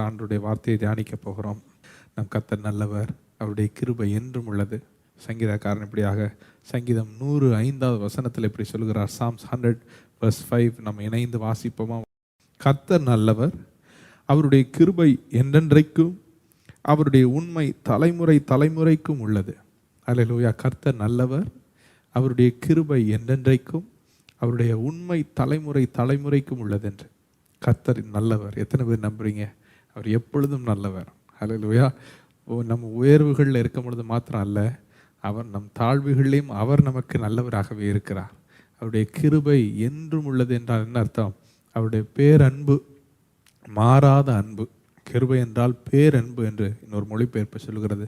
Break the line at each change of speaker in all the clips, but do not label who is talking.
ஆண்டவருடைய வார்த்தையை தியானிக்க போகிறோம். நம் கர்த்தர் நல்லவர், அவருடைய கிருபை என்றும் உள்ளது. சங்கீதக்காரன் இப்படியாக சங்கீதம் 105வது வசனத்தில் இப்படி சொல்கிறார். Psalms 100:5 நம்ம இணைந்து வாசிப்போமா? கர்த்தர் நல்லவர், அவருடைய கிருபை என்றென்றைக்கும், அவருடைய உண்மை தலைமுறை தலைமுறைக்கும் உள்ளது. அல்லேலூயா. கர்த்தர் நல்லவர், அவருடைய கிருபை என்றென்றைக்கும், அவருடைய உண்மை தலைமுறை தலைமுறைக்கும் உள்ளது என்று. கர்த்தர் நல்லவர். எத்தனை பேர் நம்புறீங்க? அவர் எப்பொழுதும் நல்லவர். அல்லேலூயா. நம்ம உயர்வுகளில் இருக்கும் பொழுது மாத்திரம் அல்ல, அவர் நம் தாழ்வுகளிலும் அவர் நமக்கு நல்லவராகவே இருக்கிறார். அவருடைய கிருபை என்றும் உள்ளது என்றால் என்ன அர்த்தம்? அவருடைய பேரன்பு மாறாத அன்பு. கிருபை என்றால் பேரன்பு என்று இன்னொரு மொழிபெயர்ப்பு சொல்கிறது.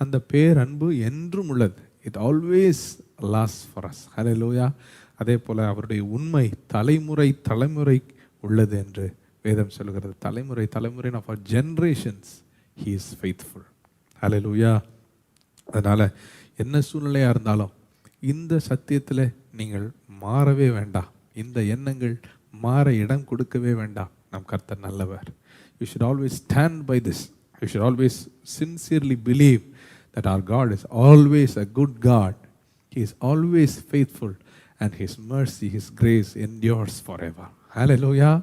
அந்த பேரன்பு என்றும் உள்ளது. It always last for us. Hallelujah. அதே போல் அவருடைய உண்மை தலைமுறை தலைமுறை உள்ளது என்று வேதம் சொல்கிறது. தலைமுறை தலைமுறை of our generations he is faithful. Hallelujah. அதனால் என்ன சூழ்நிலையாக இருந்தாலும் இந்த சத்தியத்தில் நீங்கள் மாறவே வேண்டாம். இந்த எண்ணங்கள் மாற இடம் கொடுக்கவே வேண்டாம். நம் கர்த்தர் நல்லவர். You should always stand by this. You should always sincerely believe that our God is always a good God. He is always faithful and His mercy, His grace endures forever. Hallelujah.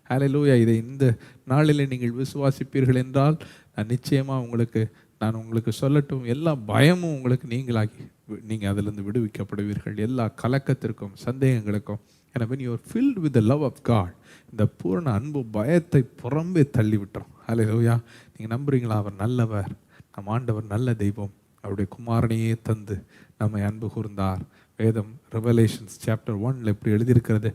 Hallelujah. இதை இந்த நாளில் நீங்கள் விசுவாசிப்பீர்கள் என்றால் நான் உங்களுக்கு சொல்லட்டும், எல்லா பயமும் உங்களுக்கு நீங்கள் அதிலிருந்து விடுவிக்கப்படுவீர்கள். எல்லா கலக்கத்திற்கும் சந்தேகங்களுக்கும். ஏன்னா when you are filled with the love of God, இந்த பூரண அன்பு பயத்தை புறம்பே தள்ளிவிட்டோம். ஹல்லேலூயா. நீங்கள் நம்புறீங்களா? அவர் நல்லவர், நம் ஆண்டவர் நல்ல தெய்வம். அவருடைய குமாரனையே தந்து நம்மை அன்பு கூர்ந்தார். வேதம் ரெவலேஷன்ஸ் சாப்டர் 1 இப்படி எழுதியிருக்கிறது.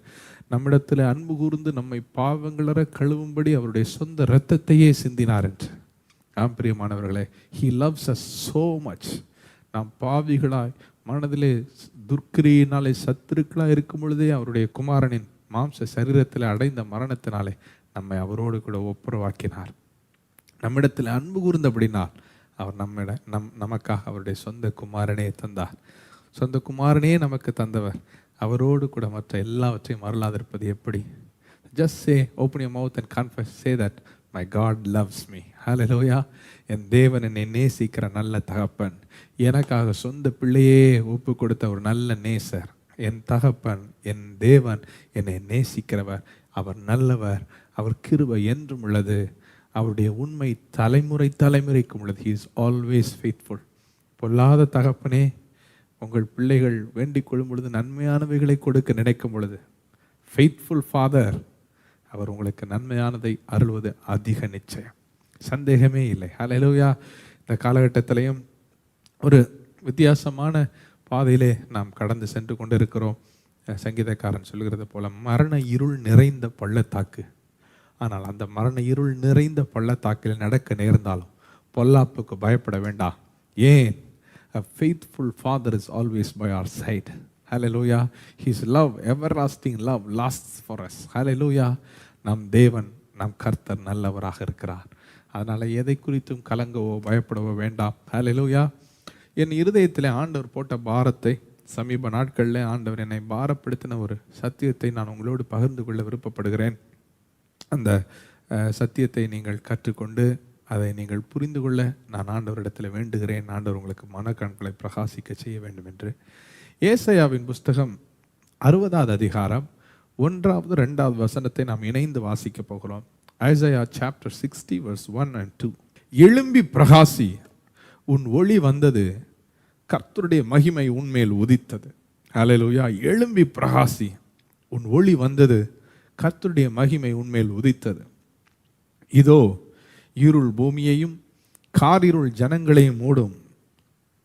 நம்மிடத்தில் அன்பு கூர்ந்து நம்மை பாவங்களற கழுவும்படி அவருடைய சொந்த இரத்தத்தையே சிந்தினார் என்று. ஆம் பிரியமானவர்களே, He loves us so much. நாம் பாவிகளாய் மனதிலே துர்க்கிரியினாலே சத்துருக்களாக இருக்கும் பொழுதே அவருடைய குமாரனின் மாம்ச சரீரத்தில் அடைந்த மரணத்தினாலே நம்மை அவரோடு கூட ஒப்புரவாக்கினார். நம்மிடத்தில் அன்பு கூர்ந்தபடினால் அவர் நமக்காக அவருடைய சொந்த குமாரனே தந்தார். சொந்த குமாரனே நமக்கு தந்தவர். அவரோடு கூட மற்ற எல்லாவற்றையும் மறலாதிருப்பது எப்படி? Just say, open your mouth and confess, say that my God loves me. Hallelujah. என் தேவன் என்னை நேசிக்கிற நல்ல தகப்பன், எனக்காக சொந்த பிள்ளையே ஒப்பு கொடுத்த ஒரு நல்ல நேசர். என் தகப்பன், என் தேவன் என்னை நேசிக்கிறவர். அவர் நல்லவர். அவர் கிருபை என்றும் உள்ளது. அவருடைய உண்மை தலைமுறை தலைமுறைக்கும் உள்ளது. He is always faithful. பொல்லாத தகப்பனே, உங்கள் பிள்ளைகள் வேண்டிக் கொள்ளும் பொழுது நன்மையானவைகளை கொடுக்க நினைக்கும் பொழுது, ஃபெய்த்ஃபுல் ஃபாதர், அவர் உங்களுக்கு நன்மையானதை அருள்வது அதிக நிச்சயம், சந்தேகமே இல்லை. ஹல்லேலூயா. இந்த காலகட்டத்திலையும் ஒரு வித்தியாசமான பாதையிலே நாம் கடந்து சென்று கொண்டு இருக்கிறோம். சங்கீதக்காரன் சொல்கிறது போல மரண இருள் நிறைந்த பள்ளத்தாக்கு. ஆனால் அந்த மரண இருள் நிறைந்த பள்ளத்தாக்கில் நடக்க நேர்ந்தாலும் பொல்லாப்புக்கு பயப்பட வேண்டாம். ஏன்? A faithful father is always by our side. Hallelujah. His love, everlasting love lasts for us. Hallelujah. நம் தேவன், நம் கர்த்தர் நல்லவராக இருக்கிறார். அதனால் எதை குறித்தும் கலங்கவோ பயப்படவோ வேண்டாம். ஹல்லேலூயா. என் இருதயத்தில் ஆண்டவர் போட்ட பாரத்தை, சமீப நாட்களில் ஆண்டவர் என்னை பாரப்படுத்தின ஒரு சத்தியத்தை நான் உங்களோடு பகிர்ந்து கொள்ள விருப்பப்படுகிறேன். அந்த சத்தியத்தை நீங்கள் கற்றுக்கொண்டு அதை நீங்கள் புரிந்து கொள்ள நான் ஆண்டவரிடத்தில் வேண்டுகிறேன். ஆண்டவர் உங்களுக்கு மனக்கண்களை பிரகாசிக்க செய்ய வேண்டும் என்று. ஏசாயாவின் புஸ்தகம் 60வது அதிகாரம் 1வது 2வது வசனத்தை நாம் இணைந்து வாசிக்க போகிறோம். Isaiah chapter 60 verse 1 and 2. எழும்பி பிரகாசி, உன் ஒளி வந்தது, கர்த்தருடைய மகிமை உன்மேல் உதித்தது. ஹல்லேலூயா. எழும்பி பிரகாசி, உன் ஒளி வந்தது, கர்த்தருடைய மகிமை உன்மேல் உதித்தது. இதோ இருள் பூமியையும் காரிருள் ஜனங்களையும் மூடும்,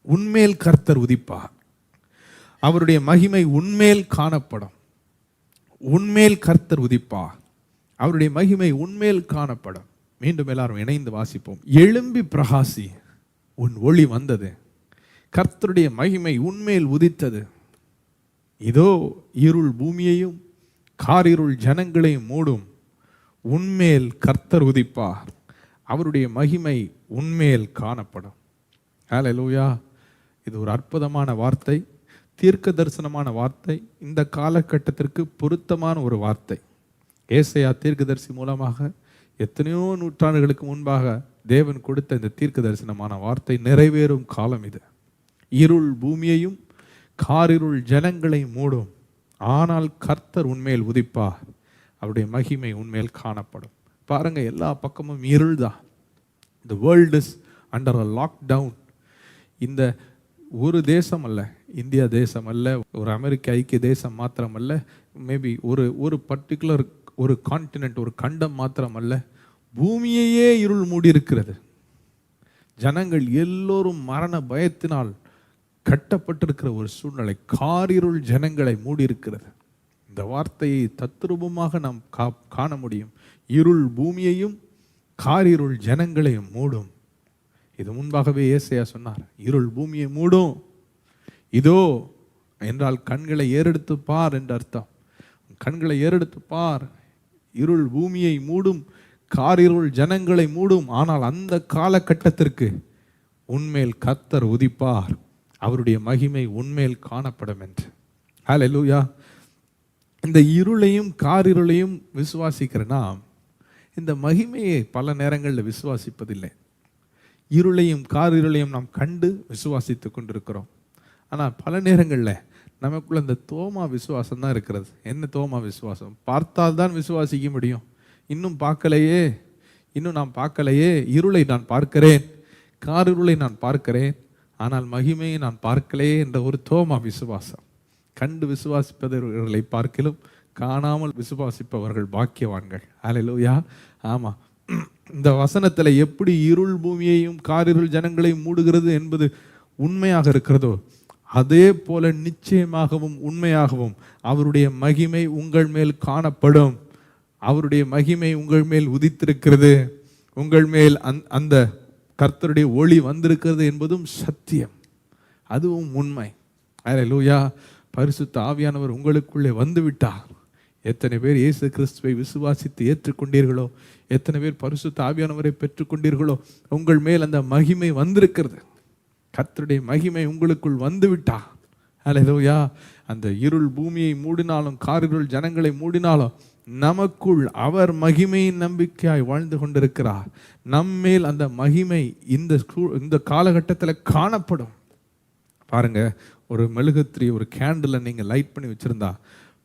உன்மேல் கர்த்தர் உதிப்பார், அவருடைய மகிமை உன்மேல் காணப்படும். உன்மேல் கர்த்தர் உதிப்பார், அவருடைய மகிமை உன்மேல் காணப்படும். மீண்டும் எல்லாரும் இணைந்து வாசிப்போம். எழும்பி பிரகாசி, உன் ஒளி வந்தது, கர்த்தருடைய மகிமை உன்மேல் உதித்தது. இதோ இருள் பூமியையும் காரிருள் ஜனங்களையும் மூடும், உன்மேல் கர்த்தர் உதிப்பார், அவருடைய மகிமை உன்மேல் காணப்படும். ஹல்லேலூயா. இது ஒரு அற்புதமான வார்த்தை, தீர்க்க தரிசனமான வார்த்தை, இந்த காலகட்டத்திற்கு பொருத்தமான ஒரு வார்த்தை. ஏசாயா தீர்க்கதரிசி மூலமாக எத்தனையோ நூற்றாண்டுகளுக்கு முன்பாக தேவன் கொடுத்த இந்த தீர்க்க தரிசனமான வார்த்தை நிறைவேறும் காலம் இது. இருள் பூமியையும் காரிருள் ஜனங்களை மூடும், ஆனால் கர்த்தர் உன்மேல் உதிப்பார், அவருடைய மகிமை உன்மேல் காணப்படும். பாருங்க, எல்லா பக்கமும் இருள் தான். The world is under a lockdown. இந்த ஒரு தேசம் அல்ல, இந்தியா தேசம் அல்ல, ஒரு அமெரிக்க ஐக்கிய தேசம் மாத்திரம் அல்ல, மேபி ஒரு பர்டிகுலர் ஒரு கான்டினென்ட், ஒரு கண்டம் மாத்திரம் அல்ல, பூமியையே இருள் மூடி இருக்கிறது. ஜனங்கள் எல்லோரும் மரண பயத்தினால் கட்டப்பட்டிருக்கிற ஒரு சூழ்நிலை, காரிருள் ஜனங்களை மூடி இருக்கிறது. இந்த வார்த்தையை தத்ரூபமாக நாம் காண முடியும். இருள் பூமியையும் காரிருள் ஜனங்களையும் மூடும். இது முன்பாகவே ஏசாயா சொன்னார், இருள் பூமியை மூடும். இதோ என்றால் கண்களை ஏறெடுத்து பார் என்று அர்த்தம். கண்களை ஏறெடுத்து பார், இருள் பூமியை மூடும், காரிருள் ஜனங்களை மூடும், ஆனால் அந்த காலகட்டத்திற்கு உன்மேல் கர்த்தர் உதிப்பார், அவருடைய மகிமை உன்மேல் காணப்படும் என்று. ஹல்லேலூயா. இந்த இருளையும் காரிருளையும் விசுவாசிக்கிற நாம் இந்த மகிமையை பல நேரங்களில் விசுவாசிப்பதில்லை. இருளையும் காரிருளையும் நாம் கண்டு விசுவாசித்து கொண்டிருக்கிறோம். ஆனால் பல நேரங்களில் நமக்குள்ள இந்த தோமா விசுவாசம் தான் இருக்கிறது. என்ன தோமா விசுவாசம்? பார்த்தால்தான் விசுவாசிக்க முடியும். இன்னும் பார்க்கலையே, இன்னும் நான் பார்க்கலையே, இருளை நான் பார்க்கிறேன், காரிருளை நான் பார்க்கிறேன், ஆனால் மகிமையை நான் பார்க்கலையே என்ற ஒரு தோமா விசுவாசம். கண்டு விசுவாசிப்பவர்களை பார்க்கிலும் காணாமல் விசுவாசிப்பவர்கள் பாக்கியவான்கள். ஹல்லேலூயா. ஆமாம், இந்த வசனத்தில் எப்படி இருள் பூமியையும் காரிருள் ஜனங்களையும் மூடுகிறது என்பது உண்மையாக இருக்கிறதோ, அதே போல நிச்சயமாகவும் உண்மையாகவும் அவருடைய மகிமை உங்கள் மேல் காணப்படும். அவருடைய மகிமை உங்கள் மேல் உதித்திருக்கிறது, உங்கள் மேல் அந்த கர்த்தருடைய ஒளி வந்திருக்கிறது என்பதும் சத்தியம், அதுவும் உண்மை. ஹல்லேலூயா. பரிசுத்த ஆவியானவர் உங்களுக்குள்ளே வந்துவிட்டார். எத்தனை பேர் இயேசு கிறிஸ்துவை விசுவாசித்து ஏற்றுக்கொண்டீர்களோ, எத்தனை பேர் பரிசுத்த ஆவியானவரை பெற்றுக்கொண்டீர்களோ, உங்கள் மேல் அந்த மகிமை வந்திருக்கிறது. கர்த்தருடைய மகிமை உங்களுக்குள் வந்துவிட்டார். ஹல்லேலூயா. அந்த இருள் பூமியை மூடினாலும் காரிருள் ஜனங்களை மூடினாலும் நமக்குள் அவர் மகிமையின் நம்பிக்கையாய் வாழ்ந்து கொண்டிருக்கிறார். நம்மேல் அந்த மகிமை இந்த காலகட்டத்தில் காணப்படும். பாருங்க, ஒரு மெழுகுத்திரி, ஒரு கேண்டிலை நீங்கள் லைட் பண்ணி வச்சிருந்தா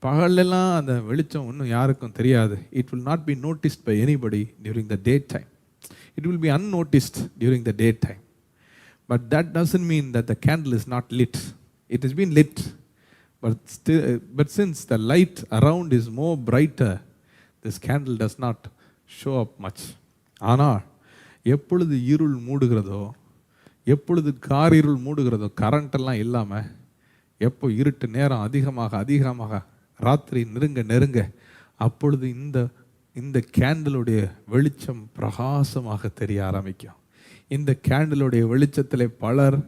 பகலெல்லாம் அந்த வெளிச்சம் ஒன்றும் யாருக்கும் தெரியாது. It will not be noticed by anybody during the day time. It will be unnoticed during the day time. But that doesn't mean that the candle is not lit. It is been lit. But since the light around is more brighter, this candle does not show up much. ஆனால் எப்பொழுது இருள் மூடுகிறதோ, எப்பொழுது காரிருள் மூடுகிறதோ, கரண்டெல்லாம் இல்லாமல் எப்போ இருட்டு நேரம் அதிகமாக ராத்திரி நெருங்க அப்பொழுது இந்த கேண்டிலுடைய வெளிச்சம் பிரகாசமாக தெரிய ஆரம்பிக்கும். இந்த கேண்டிலுடைய வெளிச்சத்தில் பலர்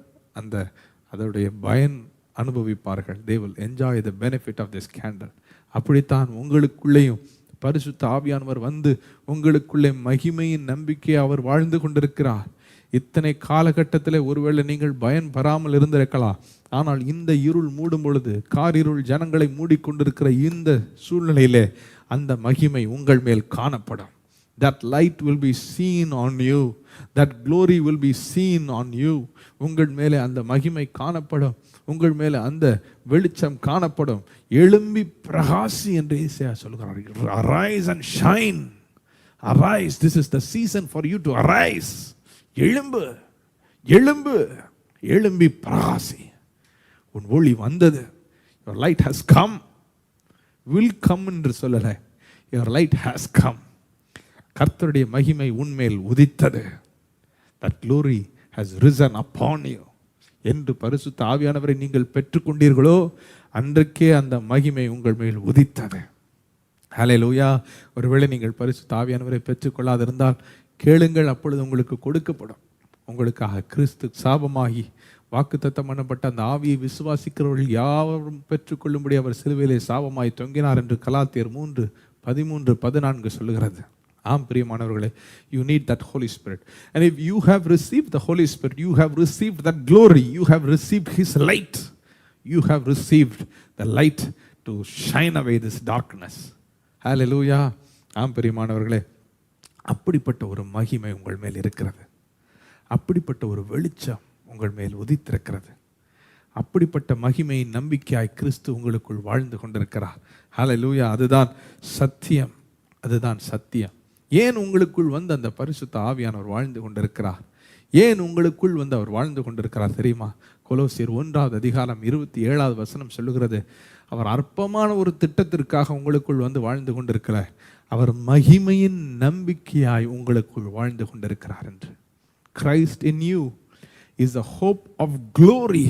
அதோடைய பயன் அனுபவிப்பார்கள். They will enjoy the benefit of this candle. அப்படித்தான் உங்களுக்குள்ளேயும் பரிசுத்த ஆவியானவர் வந்து உங்களுக்குள்ளே மகிமையின் நம்பிக்கையை அவர் வாழ்ந்து கொண்டிருக்கிறார். இத்தனை காலகட்டத்தில் ஒருவேளை நீங்கள் பயன் பெறாமல் இருந்திருக்கலாம். ஆனால் இந்த இருள் மூடும் பொழுது, காரிருள் ஜனங்களை மூடிக்கொண்டிருக்கிற இந்த சூழ்நிலையிலே அந்த மகிமை உங்கள் மேல் காணப்படும். That light will be seen on you. That glory will be seen on you. உங்கள் மேலே அந்த மகிமை காணப்படும், உங்கள் மேலே அந்த வெளிச்சம் காணப்படும். எழும்பி பிரகாசி என்று ஏசாயா சொல்கிறார். Arise and shine. Arise. This is the season for you to arise. எழும்பு, எழும்பு, எழும்பி பிரகாசி. உன் ஒளி வந்தது. Your light has come. Will come என்று சொல்லல. Your light has come. கர்த்தருடைய மகிமை உன்மேல் உதித்தது. That glory has risen upon you. என்று பரிசுத்த ஆவியானவரை நீங்கள் பெற்றுக்கொண்டீர்களோ அன்றைக்கே அந்த மகிமை உங்கள் மேல் உதித்தது. ஹல்லேலூயா. ஒருவேளை நீங்கள் பரிசுத்த ஆவியானவரை பெற்றுக்கொள்ளாதிருந்தால் கேளுங்கள், அப்பொழுது உங்களுக்கு கொடுக்கப்படும். உங்களுக்காக கிறிஸ்து சாபமாகி வாக்குத்தத்தம் பண்ணப்பட்ட அந்த ஆவியை விசுவாசிக்கிறவர்கள் யாவரும் பெற்றுக்கொள்ளும்படி அவர் சிலுவையிலே சாபமாய் தொங்கினார் என்று கலாத்தியர் 3:13-14 சொல்லுகிறது. ஆம் பிரியமானவர்களே, you need that Holy Spirit. And if you have received the Holy Spirit, you have received that glory, you have received His light, you have received the light to shine away this darkness. Hallelujah. ஆம் பிரியமானவர்களே, அப்படிப்பட்ட ஒரு மகிமை உங்கள் மேல் இருக்கிறது. அப்படிப்பட்ட ஒரு வெளிச்சம் உங்கள் மேல் உதித்திருக்கிறது. அப்படிப்பட்ட மகிமையின் நம்பிக்கையாய் கிறிஸ்து உங்களுக்குள் வாழ்ந்து கொண்டிருக்கிறார். ஹல்லேலூயா. அதுதான் சத்தியம், அதுதான் சத்தியம். ஏன் உங்களுக்குள் வந்து அந்த பரிசுத்த ஆவியானவர் வாழ்ந்து கொண்டிருக்கிறார்? ஏன் உங்களுக்குள் வந்து அவர் வாழ்ந்து கொண்டிருக்கிறார் தெரியுமா? கொலோசியர் 1:27 சொல்லுகிறது, அவர் அற்பமான ஒரு திட்டத்திற்காக உங்களுக்குள் வந்து வாழ்ந்து கொண்டிருக்கல, அவர் மகிமையின் நம்பிக்கையாய் உங்களுக்குள் வாழ்ந்து கொண்டிருக்கிறார் என்று. Christ in you is the hope of glory.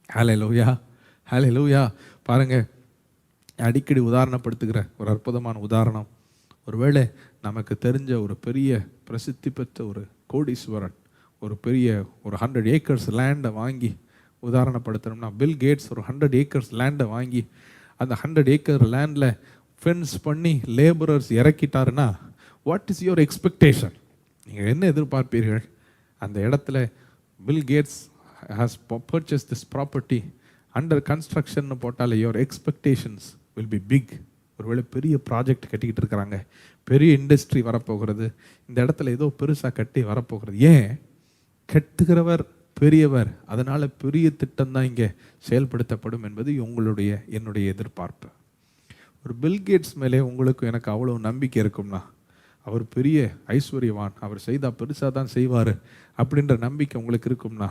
ஹல்லேலூயா, ஹல்லேலூயா. பாருங்க, அடிக்கடி உதாரணப்படுத்துகிற ஒரு அற்புதமான உதாரணம். ஒருவேளை நமக்கு தெரிஞ்ச ஒரு பெரிய பிரசித்தி பெற்ற ஒரு கோடீஸ்வரன் ஒரு பெரிய ஒரு 100 ஏக்கர்ஸ் லேண்டை வாங்கி, உதாரணப்படுத்தணும்னா பில் கேட்ஸ் ஒரு 100 ஏக்கர்ஸ் லேண்டை வாங்கி அந்த 100 ஏக்கர் லேண்டில் ஃபென்ஸ் பண்ணி லேபரர்ஸ் இறக்கிட்டாருன்னா வாட் இஸ் யுவர் எக்ஸ்பெக்டேஷன்? நீங்கள் என்ன எதிர்பார்ப்பீர்கள்? அந்த இடத்துல Bill Gates has purchase this property under construction போட்டாலே your expectations will be big. ஒருவேளை பெரிய ப்ராஜெக்ட் கட்டிக்கிட்டு இருக்கிறாங்க, பெரிய இண்டஸ்ட்ரி வரப்போகிறது, இந்த இடத்துல ஏதோ பெருசாக கட்டி வரப்போகிறது. ஏன்? கட்டுகிறவர் பெரியவர், அதனால் பெரிய திட்டம் தான் இங்கே செயல்படுத்தப்படும் என்பது என்னுடைய எதிர்பார்ப்பு. ஒரு பில்கேட்ஸ் மேலே உங்களுக்கு எனக்கு அவ்வளோ நம்பிக்கை இருக்கும்னா, அவர் பெரிய ஐஸ்வர்யவான், அவர் செய்தால் பெருசாக தான் செய்வார் அப்படின்ற நம்பிக்கை உங்களுக்கு இருக்கும்னா,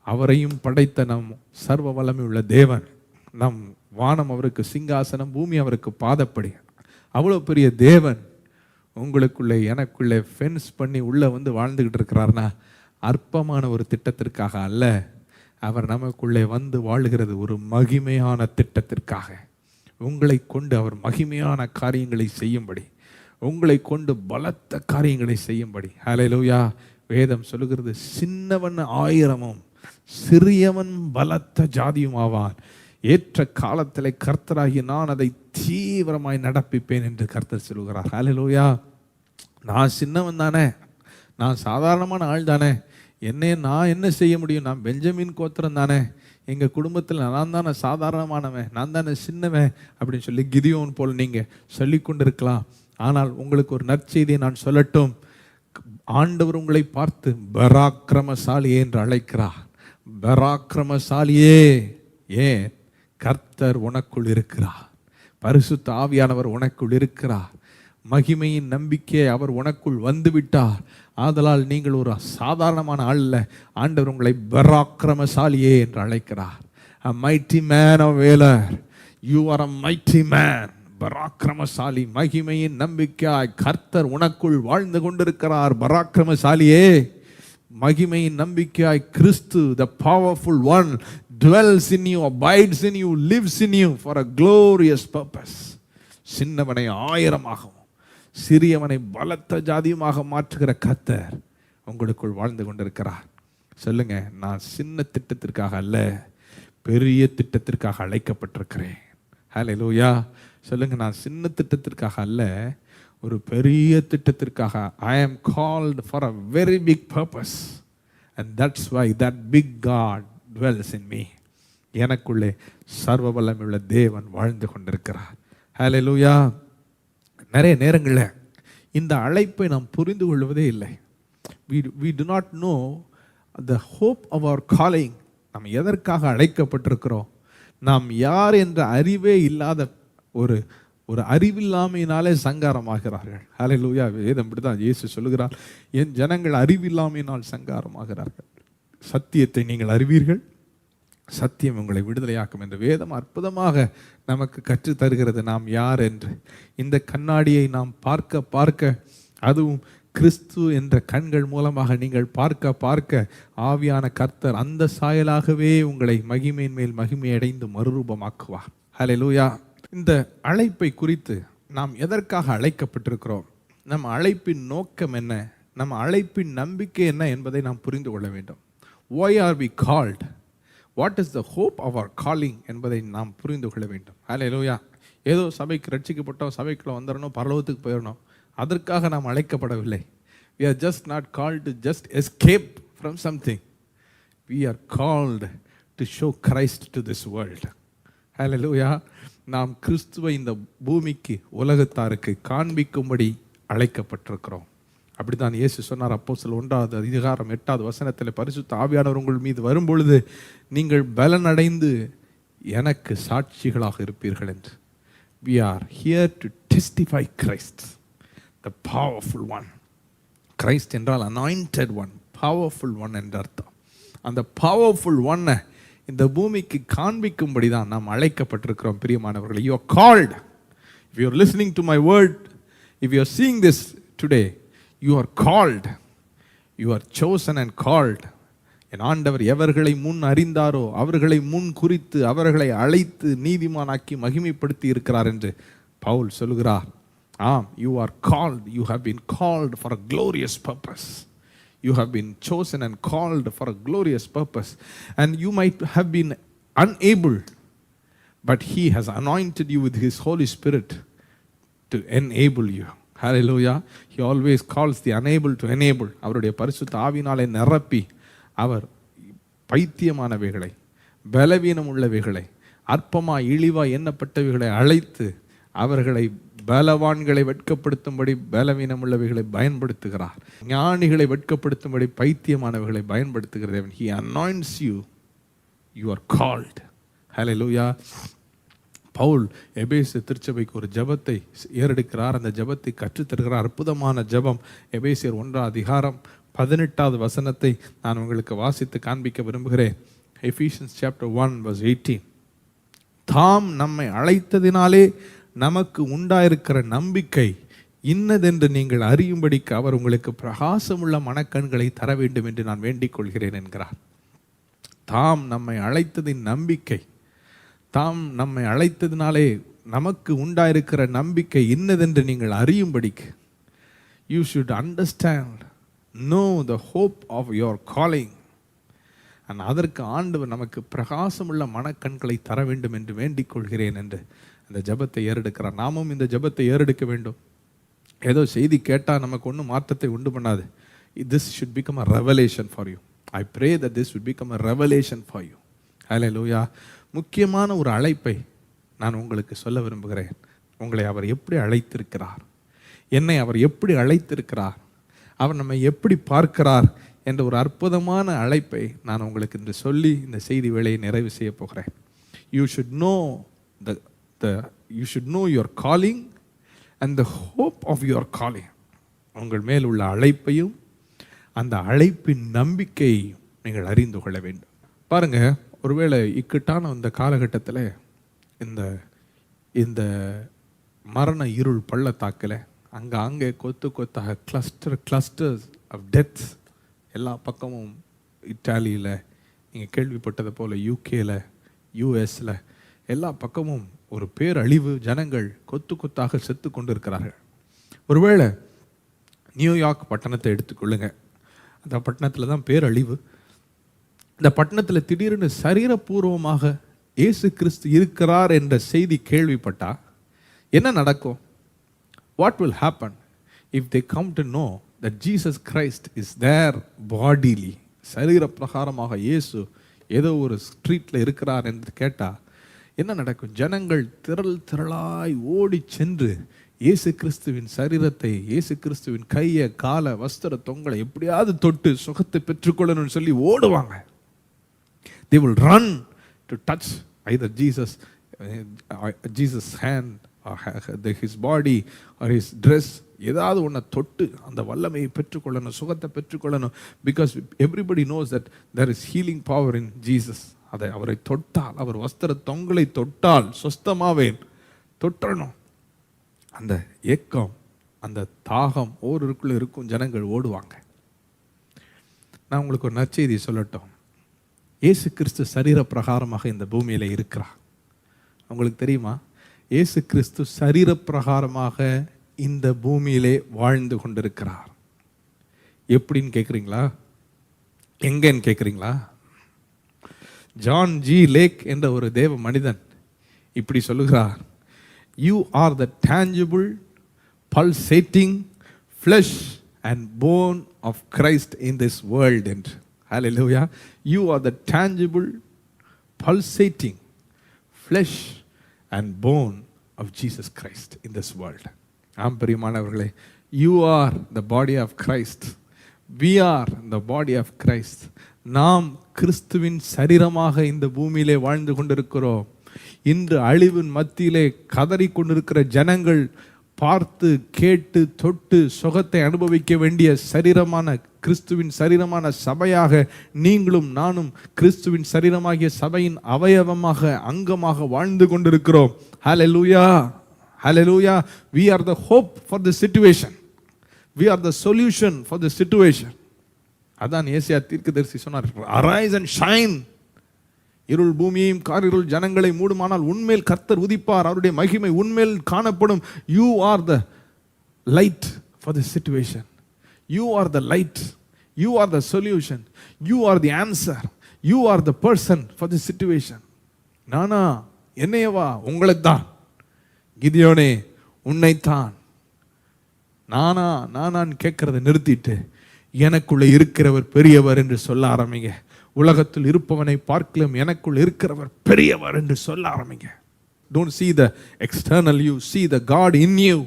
அவரையும் படைத்த நம் சர்வ வல்லமை உள்ள தேவன், நம் வானம் அவருக்கு சிங்காசனம், பூமி அவருக்கு பாதப்படி, அவ்வளோ பெரிய தேவன் உங்களுக்குள்ளே எனக்குள்ளே ஃபென்ஸ் பண்ணி உள்ளே வந்து வாழ்ந்துக்கிட்டு இருக்கிறார்னா அற்பமான ஒரு திட்டத்திற்காக அல்ல. அவர் நமக்குள்ளே வந்து வாழுகிறது ஒரு மகிமையான திட்டத்திற்காக. உங்களை கொண்டு அவர் மகிமையான காரியங்களை செய்யும்படி, உங்களை கொண்டு பலத்த காரியங்களை செய்யும்படி. ஹல்லேலூயா. வேதம் சொல்லுகிறது, சின்னவன் 1000 சிறியவன் பலத்த ஜாதியும் ஆவான், ஏற்ற காலத்தில் கர்த்தராகி நான் அதை தீவிரமாய் நடப்பிப்பேன் என்று கர்த்தர் சொல்லுகிறார். ஹல்லேலூயா. நான் சின்னவன் தானே, நான் சாதாரணமான ஆள் தானே, நான் என்ன செய்ய முடியும்? நான் பெஞ்சமின் கோத்திரம் தானே, எங்கள் குடும்பத்தில் நான் தானே சாதாரணமானவன், நான் தானே சின்னவன் அப்படின்னு சொல்லி கிதியோன் போல் நீங்கள் சொல்லி கொண்டு இருக்கலாம். ஆனால் உங்களுக்கு ஒரு நற்செய்தியை நான் சொல்லட்டும். ஆண்டவர் உங்களை பார்த்து பராக்கிரமசாலியே என்று அழைக்கிறார். பராக்கிரமசாலியே. ஏன்? கர்த்தர் உனக்குள் இருக்கிறார், பரிசுத்த ஆவியானவர் உனக்குள் இருக்கிறார், மகிமையின் நம்பிக்கையை அவர் உனக்குள் வந்துவிட்டார். ஆதலால் நீங்கள் ஒரு சாதாரணமான ஆள் இல்லை, ஆண்டவர் உங்களை பராக்கிரமசாலியே என்று அழைக்கிறார். A mighty man of valor. You are a mighty man. பராக்கிரமசாலி, மகிமையின் நம்பிக்கையாய் கர்த்தர் உனக்குள் வாழ்ந்து கொண்டிருக்கிறார். பராக்கிரமசாலியே, மகிமையின் நம்பிக்கையாய் கிறிஸ்து, the powerful one, dwells in you, abides in you, lives in you for a glorious purpose. சின்னவனை 1000ஆகவும் சிறியவனை பலத்த ஜாதியுமாக மாற்றுகிற கர்த்தர் உங்களுக்குள் வாழ்ந்து கொண்டிருக்கிறார். சொல்லுங்க, நான் சின்ன திட்டத்திற்காக அல்ல, பெரிய திட்டத்திற்காக அழைக்கப்பட்டிருக்கிறேன். ஹல்லேலூயா. சொல்லுங்க, நான் சின்ன திட்டத்திற்காக அல்ல, ஒரு பெரிய திட்டத்திற்காக. I am called for a very big purpose and that's why that big God dwells in me. எனக்குள்ளே சர்வ வல்லமையுள்ள தேவன் வாழ்ந்து கொண்டிருக்கிறார். ஹல்லேலூயா. நிறைய நேரங்களில் இந்த அழைப்பை நாம் புரிந்து கொள்வதே இல்லை. we do not know the hope of our calling. நாம் எதற்காக அழைக்கப்பட்டிருக்கிறோம், நாம் யார் என்ற அறிவே இல்லாத ஒரு அறிவில்லாமையினாலே சங்காரமாகிறார்கள். ஹல்லேலூயா. வேதம் இப்படிதான் இயேசு சொல்லுகிறார், என் ஜனங்கள் அறிவில்லாமையினால் சங்காரமாகிறார்கள், சத்தியத்தை நீங்கள் அறிவீர்கள், சத்தியம் உங்களை விடுதலையாக்கும் என்று வேதம் அற்புதமாக நமக்கு கற்று தருகிறது நாம் யார் என்று. இந்த கண்ணாடியை நாம் பார்க்க பார்க்க, அதுவும் கிறிஸ்து என்ற கண்கள் மூலமாக நீங்கள் பார்க்க பார்க்க, ஆவியான கர்த்தர் அந்த சாயலாகவே உங்களை மகிமையின் மேல் மகிமை அடைந்து மறுரூபமாக்குவார். ஹல்லேலூயா. இந்த அழைப்பை குறித்து நாம் எதற்காக அழைக்கப்பட்டிருக்கிறோம், நம்ம அழைப்பின் நோக்கம் என்ன, நம்ம அழைப்பின் நம்பிக்கை என்ன என்பதை நாம் புரிந்து கொள்ள வேண்டும். Why are we called? What is the hope of our calling என்பதை நாம் புரிந்து கொள்ள வேண்டும். ஹல்லேலூயா. ஏதோ சபைக்கு ரட்சிக்கப்பட்டோம், சபைக்குள்ள வந்துடணும், பரலோகத்துக்கு போயிடணும், அதற்காக நாம் அழைக்கப்படவில்லை. We are just not called to just escape from something. We are called to show Christ to this world. ஹல்லேலூயா. நாம் கிறிஸ்துவை இந்த பூமிக்கு, உலகத்தாருக்கு காண்பிக்கும்படி அழைக்கப்பட்டிருக்கிறோம். அப்படித்தான் இயேசு சொன்னார். அப்போஸ்தலர் 1:8 பரிசுத்த ஆவியானவர் உங்கள் மீது வரும்பொழுது நீங்கள் பலனடைந்து எனக்கு சாட்சிகளாக இருப்பீர்கள் என்று. We are here to testify Christ, the powerful one. Christ என்றால் anointed one, powerful one என்ற அர்த்தம். அந்த powerful one இந்த பூமிக்கு காண்பிக்கும்படி தான் நாம் அழைக்கப்பட்டிருக்கிறோம். பிரியமானவர்களே, you are called. If you are listening to my word, if you are seeing this today, you are called. You are chosen and called. என் ஆண்டவர் எவர்களை முன் அறிந்தாரோ அவர்களை முன் குறித்து அவர்களை அழைத்து நீதிமானாக்கி மகிமைப்படுத்தி இருக்கிறார் என்று பவுல் சொல்கிறார். ஆம், you are called. You have been called for a glorious purpose. You have been chosen and called for a glorious purpose. And you might have been unable, but He has anointed you with His Holy Spirit to enable you. Hallelujah. He always calls the unable to enable. அவருடைய பரிசுத்த ஆவியினாலே நிரப்பி அவர் பைத்தியமானவைகளை, பலவீனம் உள்ளவைகளை, அற்பமா இழிவா எண்ணப்பட்டவைகளை அழைத்து அவர்களை பலவான்களை வெட்கப்படுத்தும்படி பலவீனம் உள்ளவைகளை பயன்படுத்துகிறார். ஞானிகளை வெட்கப்படுத்தும்படி பைத்தியமானவைகளை பயன்படுத்துகிற தேவன். He anoints you. You are called. Hallelujah. Pavul எபேசு திருச்சபைக்கு ஒரு ஜெபத்தை ஏறெடுக்கிறார். அந்த ஜெபத்தை கற்றுத்தருகிறார். அற்புதமான ஜெபம். எபேசியர் 1:18 நான் உங்களுக்கு வாசித்து காண்பிக்க விரும்புகிறேன். Ephesians chapter 1 verse 18. தாம் நம்மை அழைத்ததினாலே நமக்கு உண்டாயிருக்கிற நம்பிக்கை இன்னதென்று நீங்கள் அறியும்படிக்கு அவர் உங்களுக்கு பிரகாசமுள்ள மனக்கண்களை தர வேண்டும் என்று நான் வேண்டிக் கொள்கிறேன் என்கிறார். தாம் நம்மை அழைத்ததின் நம்பிக்கை, தாம் நம்மை அழைத்ததினாலே நமக்கு உண்டாயிருக்கிற நம்பிக்கை இன்னதென்று நீங்கள் அறியும்படிக்கு. You should understand, know the hope of your calling. அதற்கு ஆண்டவர் நமக்கு பிரகாசமுள்ள மனக்கண்களை தர வேண்டும் என்று வேண்டிக் கொள்கிறேன் என்று அந்த ஜெபத்தை ஏறெடுக்கிறார். நாமும் இந்த ஜெபத்தை ஏறெடுக்க வேண்டும். ஏதோ செய்தி கேட்டால் நமக்கு ஒன்றும் மாற்றத்தை உண்டு பண்ணாது. This should become a revelation for you. I pray that this would become a revelation for you. Hallelujah. முக்கியமான ஒரு அழைப்பை நான் உங்களுக்கு சொல்ல விரும்புகிறேன். உங்களை அவர் எப்படி அழைத்திருக்கிறார், என்னை அவர் எப்படி அழைத்திருக்கிறார், அவர் நம்மை எப்படி பார்க்கிறார் என்ற ஒரு அற்புதமான அழைப்பை நான் உங்களுக்கு இன்று சொல்லி இந்த செய்தி வேளையை நிறைவு செய்ய போகிறேன். You should know you should know your calling and the hope of your calling. உங்கள் மேல் உள்ள அழைப்பையும் அந்த அழைப்பின் நம்பிக்கையையும் நீங்கள் அறிந்து கொள்ள வேண்டும். பாருங்க, ஒருவேளை இக்கட்டான இந்த காலகட்டத்தில் இந்த இந்த மரண இருள் பள்ளத்தாக்கில் அங்கே கொத்தாக கிளஸ்டர்ஸ் ஆஃப் டெத்ஸ் எல்லா பக்கமும், இட்டாலியில் நீங்கள் கேள்விப்பட்டது போல், யூகேல, யூஎஸில் எல்லா பக்கமும் ஒரு பேரழிவு. ஜனங்கள் கொத்தாக செத்து கொண்டு இருக்கிறார்கள். ஒருவேளை நியூயார்க் பட்டணத்தை எடுத்துக்கொள்ளுங்க. அந்த பட்டணத்தில் தான் பேரழிவு. இந்த பட்டணத்தில் திடீர்னு சரீரபூர்வமாக இயேசு கிறிஸ்து இருக்கிறார் என்ற செய்தி கேள்விப்பட்டா என்ன நடக்கும்? What will happen if they come to know that Jesus Christ is there bodily? சரீர பிரகாரமாக இயேசு ஏதோ ஒரு ஸ்ட்ரீட்டில் இருக்கிறார் என்று கேட்டால் என்ன நடக்கும்? ஜனங்கள் திரளாய் ஓடி சென்று இயேசு கிறிஸ்துவின் சரீரத்தை, இயேசு கிறிஸ்துவின் கையை, காலை, வஸ்திர தொங்கலை எப்படியாவது தொட்டு சுகத்தை பெற்றுக்கொள்ளணும்னு சொல்லி ஓடுவாங்க. They will run to touch either Jesus' hand or his body or his dress. ஏதாவது ஒன்றை தொட்டு அந்த வல்லமையை பெற்றுக்கொள்ளணும், சுகத்தை பெற்றுக்கொள்ளணும். Because everybody knows that there is healing power in Jesus. அதை அவரை தொட்டால், அவர் வஸ்திர தொங்கலை தொட்டால் சொஸ்தமாவேன், தொட்டணும். அந்த ஏக்கம், அந்த தாகம் ஓருக்குள்ள இருக்கும். ஜனங்கள் ஓடுவாங்க. நான் உங்களுக்கு ஒரு நற்செய்தி சொல்லட்டும். இயேசு கிறிஸ்து சரீர பிரகாரமாக இந்த பூமியில் இருக்கிறார். உங்களுக்கு தெரியுமா? இயேசு கிறிஸ்து சரீர பிரகாரமாக இந்த பூமியிலே வாழ்ந்து கொண்டிருக்கிறார். எப்படின்னு கேட்குறீங்களா? எங்கன்னு கேட்குறீங்களா? ஜான் ஜி லேக் என்ற ஒரு தேவ மனிதன் இப்படி சொல்லுகிறார்: You are the tangible, pulsating flesh and bone of Christ in this world. And hallelujah. You are the tangible, pulsating flesh and bone of Jesus Christ in this world. ஆம் பிரியமானவர்களே, You are the body of Christ. We are the body of Christ. நாம் கிறிஸ்துவின் சரீரமாக இந்த பூமியிலே வாழ்ந்து கொண்டிருக்கிறோம். இன்று அழிவின் மத்தியிலே கதறி கொண்டிருக்கிற ஜனங்கள் பார்த்து கேட்டு தொட்டு சுகத்தை அனுபவிக்க வேண்டிய சரீரமான கிறிஸ்துவின் சரீரமான சபையாக நீங்களும் நானும் கிறிஸ்துவின் சரீரமாகிய சபையின் அவயவமாக அங்கமாக வாழ்ந்து கொண்டிருக்கிறோம். ஹல்லேலூயா, ஹல்லேலூயா. We are the hope for the situation. We are the solution for the situation. அதான் ஏசாயா தீர்க்கதரிசி சொன்னார், arise and shine. இருள் பூமியையும் காரிருள் ஜனங்களை மூடுமானால் உன்மேல் கர்த்தர் உதிப்பார், அவருடைய மகிமை உன்மேல் காணப்படும். You are the light for the situation. You are the light. You are the solution. You are the answer. You are the person for the situation. நானா என்னையவா உங்களைத்தான், கிதியோனே உன்னைத்தான். நானான்னு கேட்கறத நிறுத்திட்டு எனக்குள்ள இருக்கிறவர் பெரியவர் என்று சொல்ல ஆரம்பிங்க. உலகத்தில் இருப்பவனை பார்க்கலாம் எனக்குள் இருக்கிறவர் பெரியவர் என்று சொல்ல ஆரம்பிங்க. Don't see the external you, see the God in you.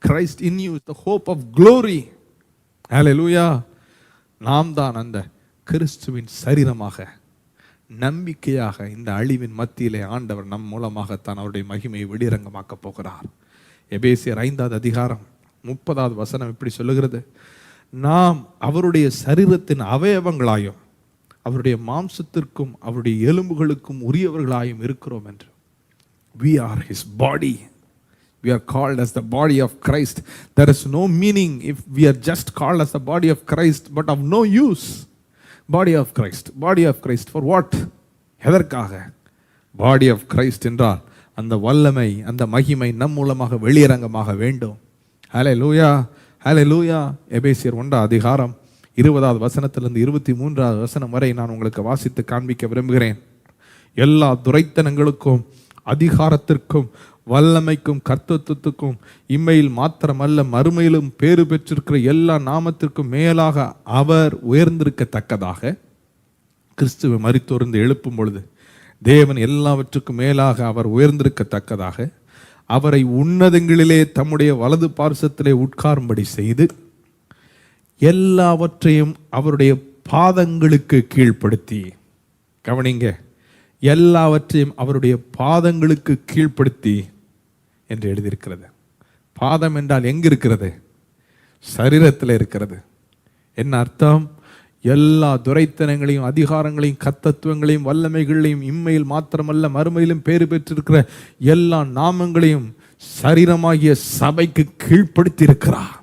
Christ in you is the hope of glory. Hallelujah. நாம் தான் அந்த கிறிஸ்துவின் சரீரமாக நம்பிக்கையாக இந்த அழிவின் மத்தியிலே ஆண்டவர் நம் மூலமாகத்தான் அவருடைய மகிமையை வெளிரங்கமாக்க போகிறார். எபேசியர் 5வது அதிகாரம் 30வது வசனம் இப்படி சொல்லுகிறது, நாம் அவருடைய சரீரத்தின் அவயவங்களாயும் அவருடைய மாம்சத்திற்கும் அவருடைய எலும்புகளுக்கும் உரியவர்களாயும் இருக்கிறோம் என்று. We are his body. We are called as the body of Christ. There is no meaning if we are just called as the body of Christ, but of no use. Body of Christ. Body of Christ for what? எதற்காக? Body of Christ என்றால் அந்த வல்லமை அந்த மகிமை நம் மூலமாக வெளியரங்கமாக வேண்டும். ஹல்லேலூயா, ஹல்லேலூயா. எபேசியர் 1வது அதிகாரம் 20வது வசனத்திலிருந்து 23வது வசனம் வரை நான் உங்களுக்கு வாசித்து காண்பிக்க விரும்புகிறேன். எல்லா துரைத்தனங்களுக்கும் அதிகாரத்திற்கும் வல்லமைக்கும் கர்த்தத்துவத்துக்கும் இம்மையில் மாத்திரமல்ல மறுமையிலும் பேறு பெற்றிருக்கிற எல்லா நாமத்திற்கும் மேலாக அவர் உயர்ந்திருக்கத்தக்கதாக, கிறிஸ்துவை மரித்தோர்ந்து எழுப்பும் பொழுது தேவன் எல்லாவற்றுக்கும் மேலாக அவர் உயர்ந்திருக்கத்தக்கதாக அவரை உன்னதங்களிலே தம்முடைய வலது பார்சத்திலே உட்காரும்படி செய்து எல்லாவற்றையும் அவருடைய பாதங்களுக்கு கீழ்ப்படுத்தி, கவனிங்க, எல்லாவற்றையும் அவருடைய பாதங்களுக்கு கீழ்ப்படுத்தி என்று எழுதியிருக்கிறது. பாதம் என்றால் எங்க இருக்கிறது? சரீரத்தில் இருக்கிறது. என்ன அர்த்தம்? எல்லா துரைத்தனங்களையும் அதிகாரங்களையும் கர்த்தத்துவங்களையும் வல்லமைகளையும் இம்மையில் மாத்திரமல்ல மறுமையிலும் பேறு பெற்றிருக்கிற எல்லா நாமங்களையும் சரீரமாகிய சபைக்கு கீழ்ப்படுத்தி இருக்கிறார்.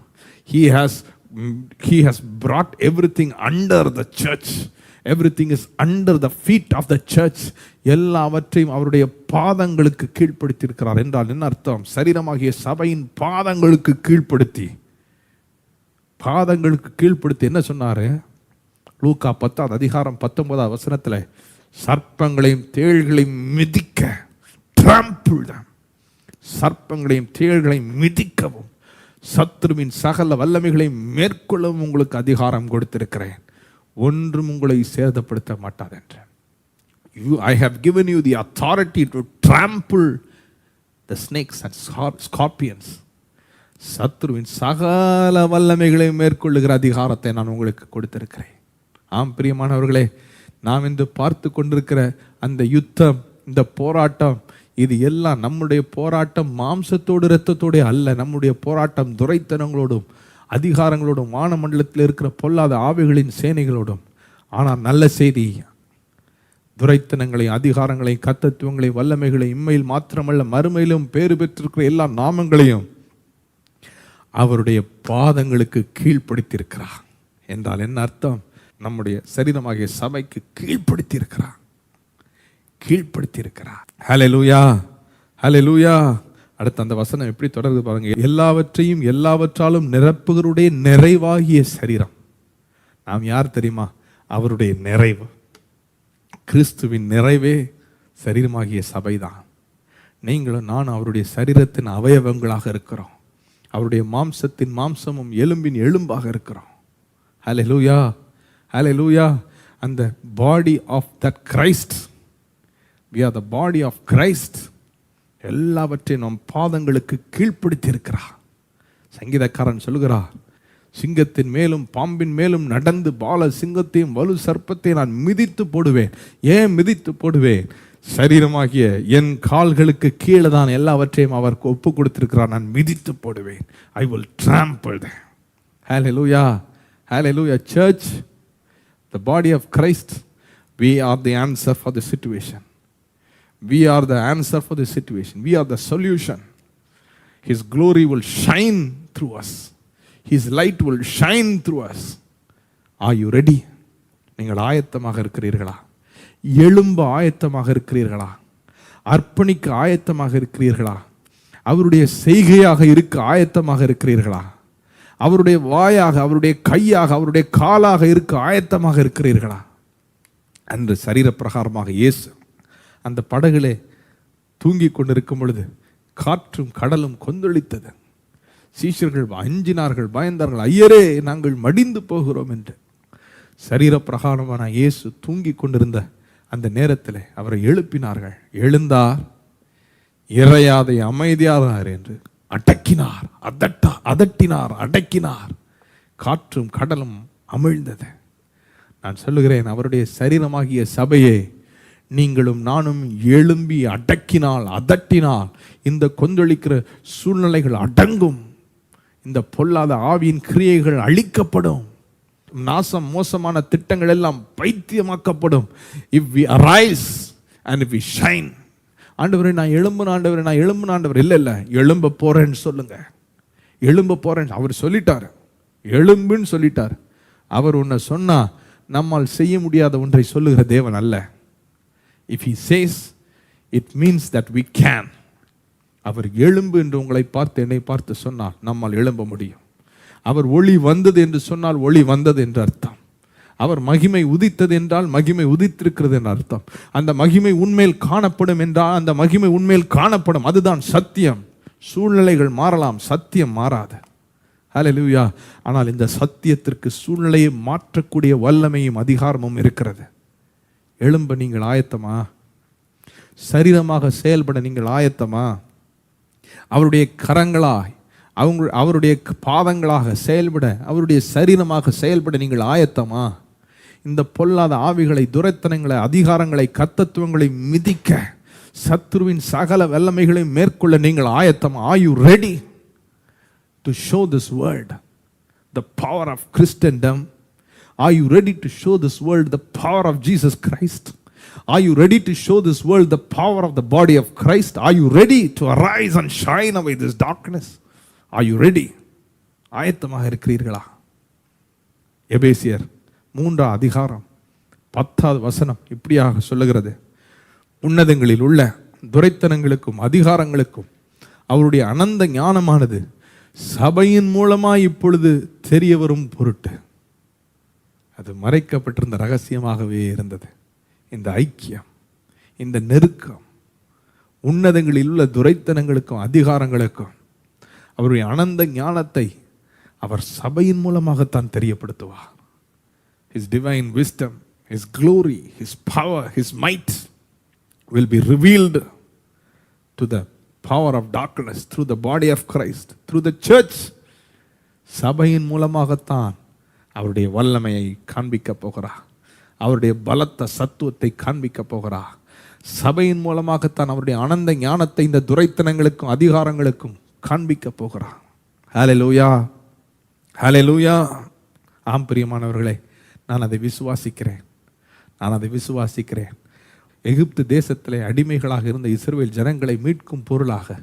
He has brought everything under the church. Everything is under the feet of the church. எல்லாவற்றையும் அவருடைய பாதங்களுக்கு கீழ்ப்படுத்தி இருக்கிறார் என்றால் என்ன அர்த்தம்? சரீரமாகிய சபையின் பாதங்களுக்கு கீழ்ப்படுத்தி, பாதங்களுக்கு கீழ்ப்படுத்தி என்ன சொன்னாரு? லூக்கா 10வது அதிகாரம் 19வது வசனத்தில் சர்ப்பங்களையும் தேள்களையும் மிதிக்க, trample them. சர்ப்பங்களையும் தேள்களையும் மிதிக்கவும் சத்துருவின் சகல வல்லமைகளை மேற்கொள்ளவும் உங்களுக்கு அதிகாரம் கொடுத்திருக்கிறேன், ஒன்றும் உங்களை சேதப்படுத்த மாட்டார் என்று. I have given you the authority to trample the snakes and scorpions. சத்துருவின் சகல வல்லமைகளை மேற்கொள்ளுகிற அதிகாரத்தை நான் உங்களுக்கு கொடுத்திருக்கிறேன். ஆம் பிரியமானவர்களே, நாம் இன்று பார்த்து கொண்டிருக்கிற அந்த யுத்தம், இந்த போராட்டம், இது எல்லாம் நம்முடைய போராட்டம் மாம்சத்தோடு இரத்தத்தோடு அல்ல. நம்முடைய போராட்டம் துரைத்தனங்களோடும் அதிகாரங்களோடும் வானமண்டலத்தில் இருக்கிற பொல்லாத ஆவிகளின் சேனைகளோடும். ஆனால் நல்ல செய்தி, துரைத்தனங்களையும் அதிகாரங்களையும் கர்த்தத்துவங்களையும் வல்லமைகளையும் இம்மையில் மாத்திரமல்ல மறுமையிலும் பேறு பெற்றிருக்கிற எல்லா நாமங்களையும் அவருடைய பாதங்களுக்கு கீழ்ப்படுத்தியிருக்கிறார் என்றால் என்ன அர்த்தம்? நம்முடைய சரீரமாகிய சபைக்கு கீழ்ப்படுத்தியிருக்கிறார், கீழ்ப்படுத்தியிருக்கிறார். ஹல்லேலூயா, ஹல்லேலூயா. அடுத்த அந்த வசனம் எப்படி தொடர்ந்து பாருங்க. எல்லாவற்றையும் எல்லாவற்றாலும் நிரப்புகிறவருடைய நிறைவாகிய சரீரம். நாம் யார் தெரியுமா? அவருடைய நிறைவு. கிறிஸ்துவின் நிறைவே சரீரமாகிய சபைதான். நீங்களும் நான் அவருடைய சரீரத்தின் அவயவங்களாக இருக்கிறோம். அவருடைய மாம்சத்தின் மாம்சமும் எலும்பின் எலும்பாக இருக்கிறோம். Hallelujah, hallelujah. அந்த body of that Christ, we are the body of Christ. எல்லாவற்றையும் நம் பாதங்களுக்கு கீழ்ப்படுத்தி இருக்கிறார். சங்கீதக்காரன் சொல்லுகிறார், சிங்கத்தின் மேலும் பாம்பின் மேலும் நடந்து பால சிங்கத்தையும் வலு சர்ப்பத்தை நான் மிதித்து போடுவேன். ஏன் மிதித்து போடுவேன்? சரீரமாகிய என் கால்களுக்கு கீழே தான் எல்லாவற்றையும் அவர் ஒப்பு கொடுத்திருக்கிறார். நான் மிதித்து போடுவேன். I will trample them. Hallelujah. Hallelujah. Church, the body of Christ, we are the answer for the situation. We are the answer for the situation. We are the solution. His glory will shine through us. His light will shine through us. Are you ready? நீங்கள் ஆயத்தமாக இருக்கிறீர்களா? எழும்ப ஆயத்தமாக இருக்கிறீர்களா? அர்ப்பணிக்க ஆயத்தமாக இருக்கிறீர்களா? அவருடைய செய்கையாக இருக்க ஆயத்தமாக இருக்கிறீர்களா? அவருடைய வாயாக, அவருடைய கையாக, அவருடைய காலாக இருக்க ஆயத்தமாக இருக்கிறீர்களா? அன்று சரீர பிரகாரமாக இயேசு அந்த படகுலே தூங்கி கொண்டிருக்கும் பொழுது காற்றும் கடலும் கொந்தளித்தது. சீஷர்கள் அஞ்சினார்கள், பயந்தார்கள். ஐயரே, நாங்கள் மடிந்து போகிறோம் என்று. சரீர பிரகாரமான இயேசு தூங்கி கொண்டிருந்த அந்த நேரத்தில் அவரை எழுப்பினார்கள். எழுந்தார், இறையாதை அமைதியானார் என்று அடக்கினார். அதட்டினார், அடக்கினார். காற்றும் கடலும் அமிழ்ந்தது. நான் சொல்லுகிறேன், அவருடைய சரீரமாகிய சபையே, நீங்களும் நானும் எழும்பி அடக்கினால், அதட்டினால் இந்த கொந்தளிக்கிற சூழ்நிலைகள் அடங்கும். இந்த பொல்லாத ஆவியின் கிரியைகள் அழிக்கப்படும். நாசம் மோசமான திட்டங்கள் எல்லாம் பைத்தியமாக்கப்படும். If we arise and if we shine. ஆண்டவரே, நான் எழும்புன ஆண்டவரே, நான் எழும்புன ஆண்டவர். இல்லை, எழும்ப போறேன்னு சொல்லுங்க. எழும்ப போறேன் அவர் சொல்லிட்டார். எழும்புன்னு சொல்லிட்டார். அவர் உன்னை சொன்னா நம்மால் செய்ய முடியாத ஒன்றை சொல்லுகிற தேவன் அல்ல. If he says, it means that we can. அவர் எழும்பு என்று உங்களை பார்த்து என்னை பார்த்து சொன்னால் நம்மால் எழும்ப முடியும். அவர் ஒளி வந்தது என்று சொன்னால் ஒளி வந்தது என்று அர்த்தம். அவர் மகிமை உதித்தது என்றால் மகிமை உதித்திருக்கிறது என்று அர்த்தம். அந்த மகிமை உண்மையில் காணப்படும் என்றால் அந்த மகிமை உண்மையில் காணப்படும். அதுதான் சத்தியம். சூழ்நிலைகள் மாறலாம், சத்தியம் மாறாது. ஹல்லேலூயா. ஆனால் இந்த சத்தியத்திற்கு சூழ்நிலையை மாற்றக்கூடிய வல்லமையும் அதிகாரமும் இருக்கிறது. எழும்ப நீங்கள் ஆயத்தமா? சரீரமாக செயல்பட நீங்கள் ஆயத்தமா? அவருடைய கரங்களாய், அவருடைய பாதங்களாக செயல்பட, அவருடைய சரீரமாக செயல்பட நீங்கள் ஆயத்தமா? இந்த பொல்லாத ஆவிகளை, துரைத்தனங்களை, அதிகாரங்களை, கர்த்தத்துவங்களை மிதிக்க, சத்துருவின் சகல வல்லமைகளை மேற்கொள்ள நீங்கள் ஆயத்தமா? Are you ready to show this world the power of Christendom? Are you ready to show this world the power of Jesus Christ? Are you ready to show this world the power of the body of Christ? Are you ready to arise and shine away this darkness? Are you ready? ஆயத்தமாக இருக்கிறீர்களா? எபேசியர் 3 அதிகாரம் 10வது வசனம் இப்படியாக சொல்லுகிறது, உன்னதங்களில் உள்ள துரைத்தனங்களுக்கும் அதிகாரங்களுக்கும் அவருடைய அனந்த ஞானமானது சபையின் மூலமாய் இப்பொழுது தெரிய வரும் பொருட்டு. அது மறைக்கப்பட்டிருந்த ரகசியமாகவே இருந்தது. இந்த ஐக்கியம், இந்த நெருக்கம், உன்னதங்களில் உள்ள துரைத்தனங்களுக்கும் அதிகாரங்களுக்கும் அவருடைய அனந்த ஞானத்தை அவர் சபையின் மூலமாகத்தான் தெரியப்படுத்துவார். His divine wisdom, His glory, His power, His might will be revealed to the power of darkness through the body of Christ, through the church. சபையின் மூலமாகத்தான் அவருடைய வல்லமையை காண்பிக்க போகிறார். அவருடைய பலத்த சத்துவத்தை காண்பிக்க போகிறார். சபையின் மூலமாகத்தான் அவருடைய அனந்த ஞானத்தை இந்த துரைத்தனங்களுக்கும் அதிகாரங்களுக்கும் காண்பிக்க போகிறார். ஹல்லேலூயா, ஹல்லேலூயா. ஆம் பிரியமானவர்களே, நான் அதை விசுவாசிக்கிறேன். எகிப்து தேசத்திலே அடிமைகளாக இருந்த இஸ்ரவேல் ஜனங்களை மீட்கும் பொருளாக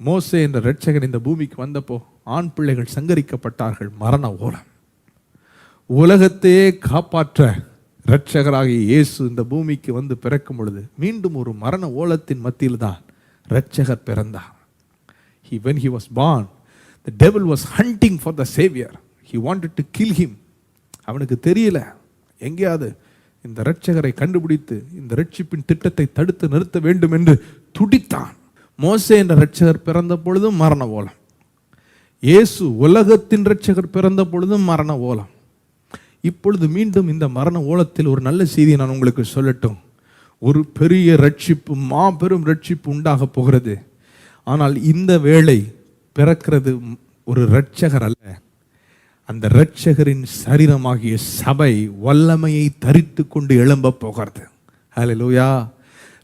மோசே என்ற இரட்சகன் இந்த பூமிக்கு வந்தப்போ ஆண் பிள்ளைகள் சங்கரிக்கப்பட்டார்கள். மரண ஓலம். உலகத்தையே காப்பாற்ற இரட்சகராகிய இயேசு இந்த பூமிக்கு வந்து பிறக்கும் பொழுது மீண்டும் ஒரு மரண ஓலத்தின் மத்தியில் தான் இரட்சகர் பிறந்தார். When he was born, the devil was hunting for the savior. He wanted to kill him. அவனுக்கு தெரியல, எங்கேயாவது இந்த இரட்சகரை கண்டுபிடித்து இந்த இரட்சிப்பின் திட்டத்தை தடுத்து நிறுத்த வேண்டும் என்று துடித்தான். மோசே என்ற இரட்சகர் பிறந்த பொழுதும் மரண ஓலம். இயேசு உலகத்தின் இரட்சகர் பிறந்த பொழுதும் மரண ஓலம். இப்பொழுது மீண்டும் இந்த மரண ஓலத்தில் ஒரு நல்ல செய்தியை நான் உங்களுக்கு சொல்லட்டும். ஒரு பெரிய ரட்சிப்பு, மாபெரும் ரட்சிப்பு உண்டாக போகிறது. ஆனால் இந்த வேளை பிறக்கிறது ஒரு இரட்சகர் அல்ல, அந்த இரட்சகரின் சரீரமாகிய சபை வல்லமையை தரித்து கொண்டு எழும்ப போகிறது. ஹல்லேலூயா.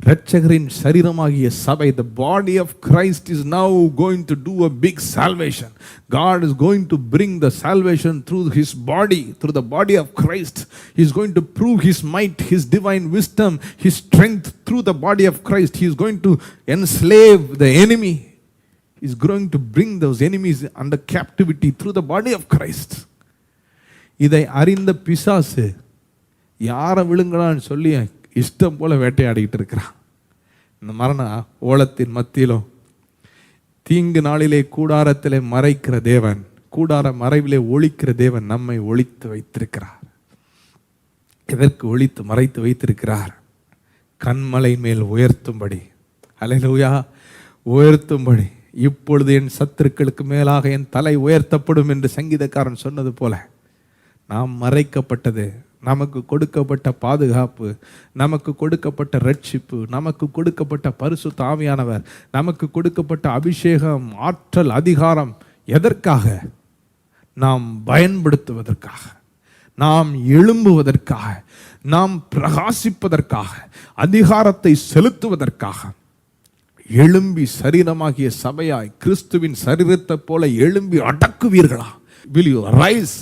இரட்சகரின் சரீரமாகிய சபை, the body of Christ is now going to do a big salvation. God is going to bring the salvation through his body, through the body of Christ. He is going to prove his might, his divine wisdom, his strength through the body of Christ. He is going to enslave the enemy. He is going to bring those enemies under captivity through the body of Christ. இதை அறிந்த பிசாசு யாரை விழுங்கலான்னு சொல்லி இஷ்டம் போல வேட்டையாடிக்கிட்டு இருக்கிறான். இந்த மரண ஓலத்தின் மத்தியிலும் தீங்கு நாளிலே கூடாரத்திலே மறைக்கிற தேவன், கூடார மறைவிலே ஒளிக்கிற தேவன் நம்மை ஒளித்து வைத்திருக்கிறார். எதற்கு ஒளித்து மறைத்து வைத்திருக்கிறார்? கண்மலை மேல் உயர்த்தும்படி. ஹல்லேலூயா. உயர்த்தும்படி. இப்பொழுது என் சத்துருக்களுக்கு மேலாக என் தலை உயர்த்தப்படும் என்று சங்கீதக்காரன் சொன்னது போல நாம் மறைக்கப்பட்டது, நமக்கு கொடுக்கப்பட்ட பாதுகாப்பு, நமக்கு கொடுக்கப்பட்ட ரட்சிப்பு, நமக்கு கொடுக்கப்பட்ட பரிசுத்த ஆவியானவர், நமக்கு கொடுக்கப்பட்ட அபிஷேகம், ஆற்றல், அதிகாரம் எதற்காக? நாம் பயன்படுத்துவதற்காக, நாம் எழும்புவதற்காக, நாம் பிரகாசிப்பதற்காக, அதிகாரத்தை செலுத்துவதற்காக. எழும்பி சரீரமாகிய சபையாய் கிறிஸ்துவின் சரீரத்தை போல எழும்பி அடக்குவீர்களா? Will you arise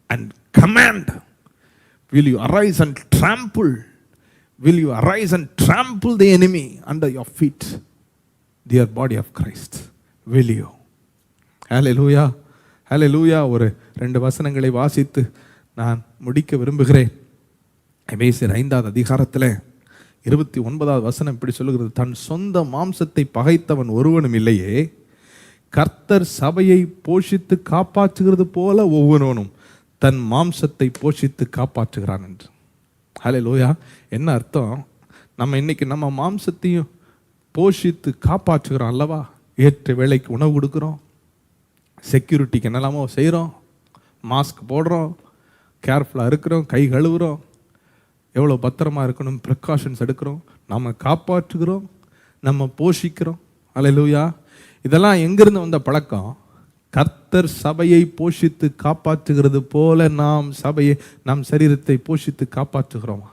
and command? Will you arise and trample? Will you arise and trample the enemy under your feet? Dear body of Christ, will you? Hallelujah. Hallelujah. ஒரு 2 வசனங்களை வாசித்து நான் முடிக்க விரும்புகிறேன். எபேசியர் 5வது அதிகாரத்தில் 29வது வசனம் இப்படி சொல்லுகிறது: தன் சொந்த மாம்சத்தை பகைத்தவன் ஒருவனும் இல்லையே, கர்த்தர் சபையை போஷித்து காப்பாற்றுகிறது போல ஒவ்வொருவனும் தன் மாம்சத்தை போஷித்து காப்பாற்றுகிறான் என்று. ஹல்லேலூயா. என்ன அர்த்தம்? நம்ம இன்னைக்கு நம்ம மாம்சத்தையும் போஷித்து காப்பாற்றுகிறோம் அல்லவா? ஏற்ற வேலைக்கு உணவு கொடுக்குறோம், செக்யூரிட்டிக்கு என்னெல்லாமோ செய்கிறோம், மாஸ்க் போடுறோம், கேர்ஃபுல்லாக இருக்கிறோம், கை கழுவுறோம், எவ்வளோ பத்திரமா இருக்கணும் ப்ரிகாஷன்ஸ் எடுக்கிறோம், நம்ம காப்பாற்றுகிறோம், நம்ம போஷிக்கிறோம். ஹல்லேலூயா. இதெல்லாம் எங்கிருந்து வந்த பழக்கம்? கர்த்தர் சபையை போஷித்து காப்பாற்றுகிறது போல நாம் சபையை, நம் சரீரத்தை போஷித்து காப்பாற்றுகிறோமா?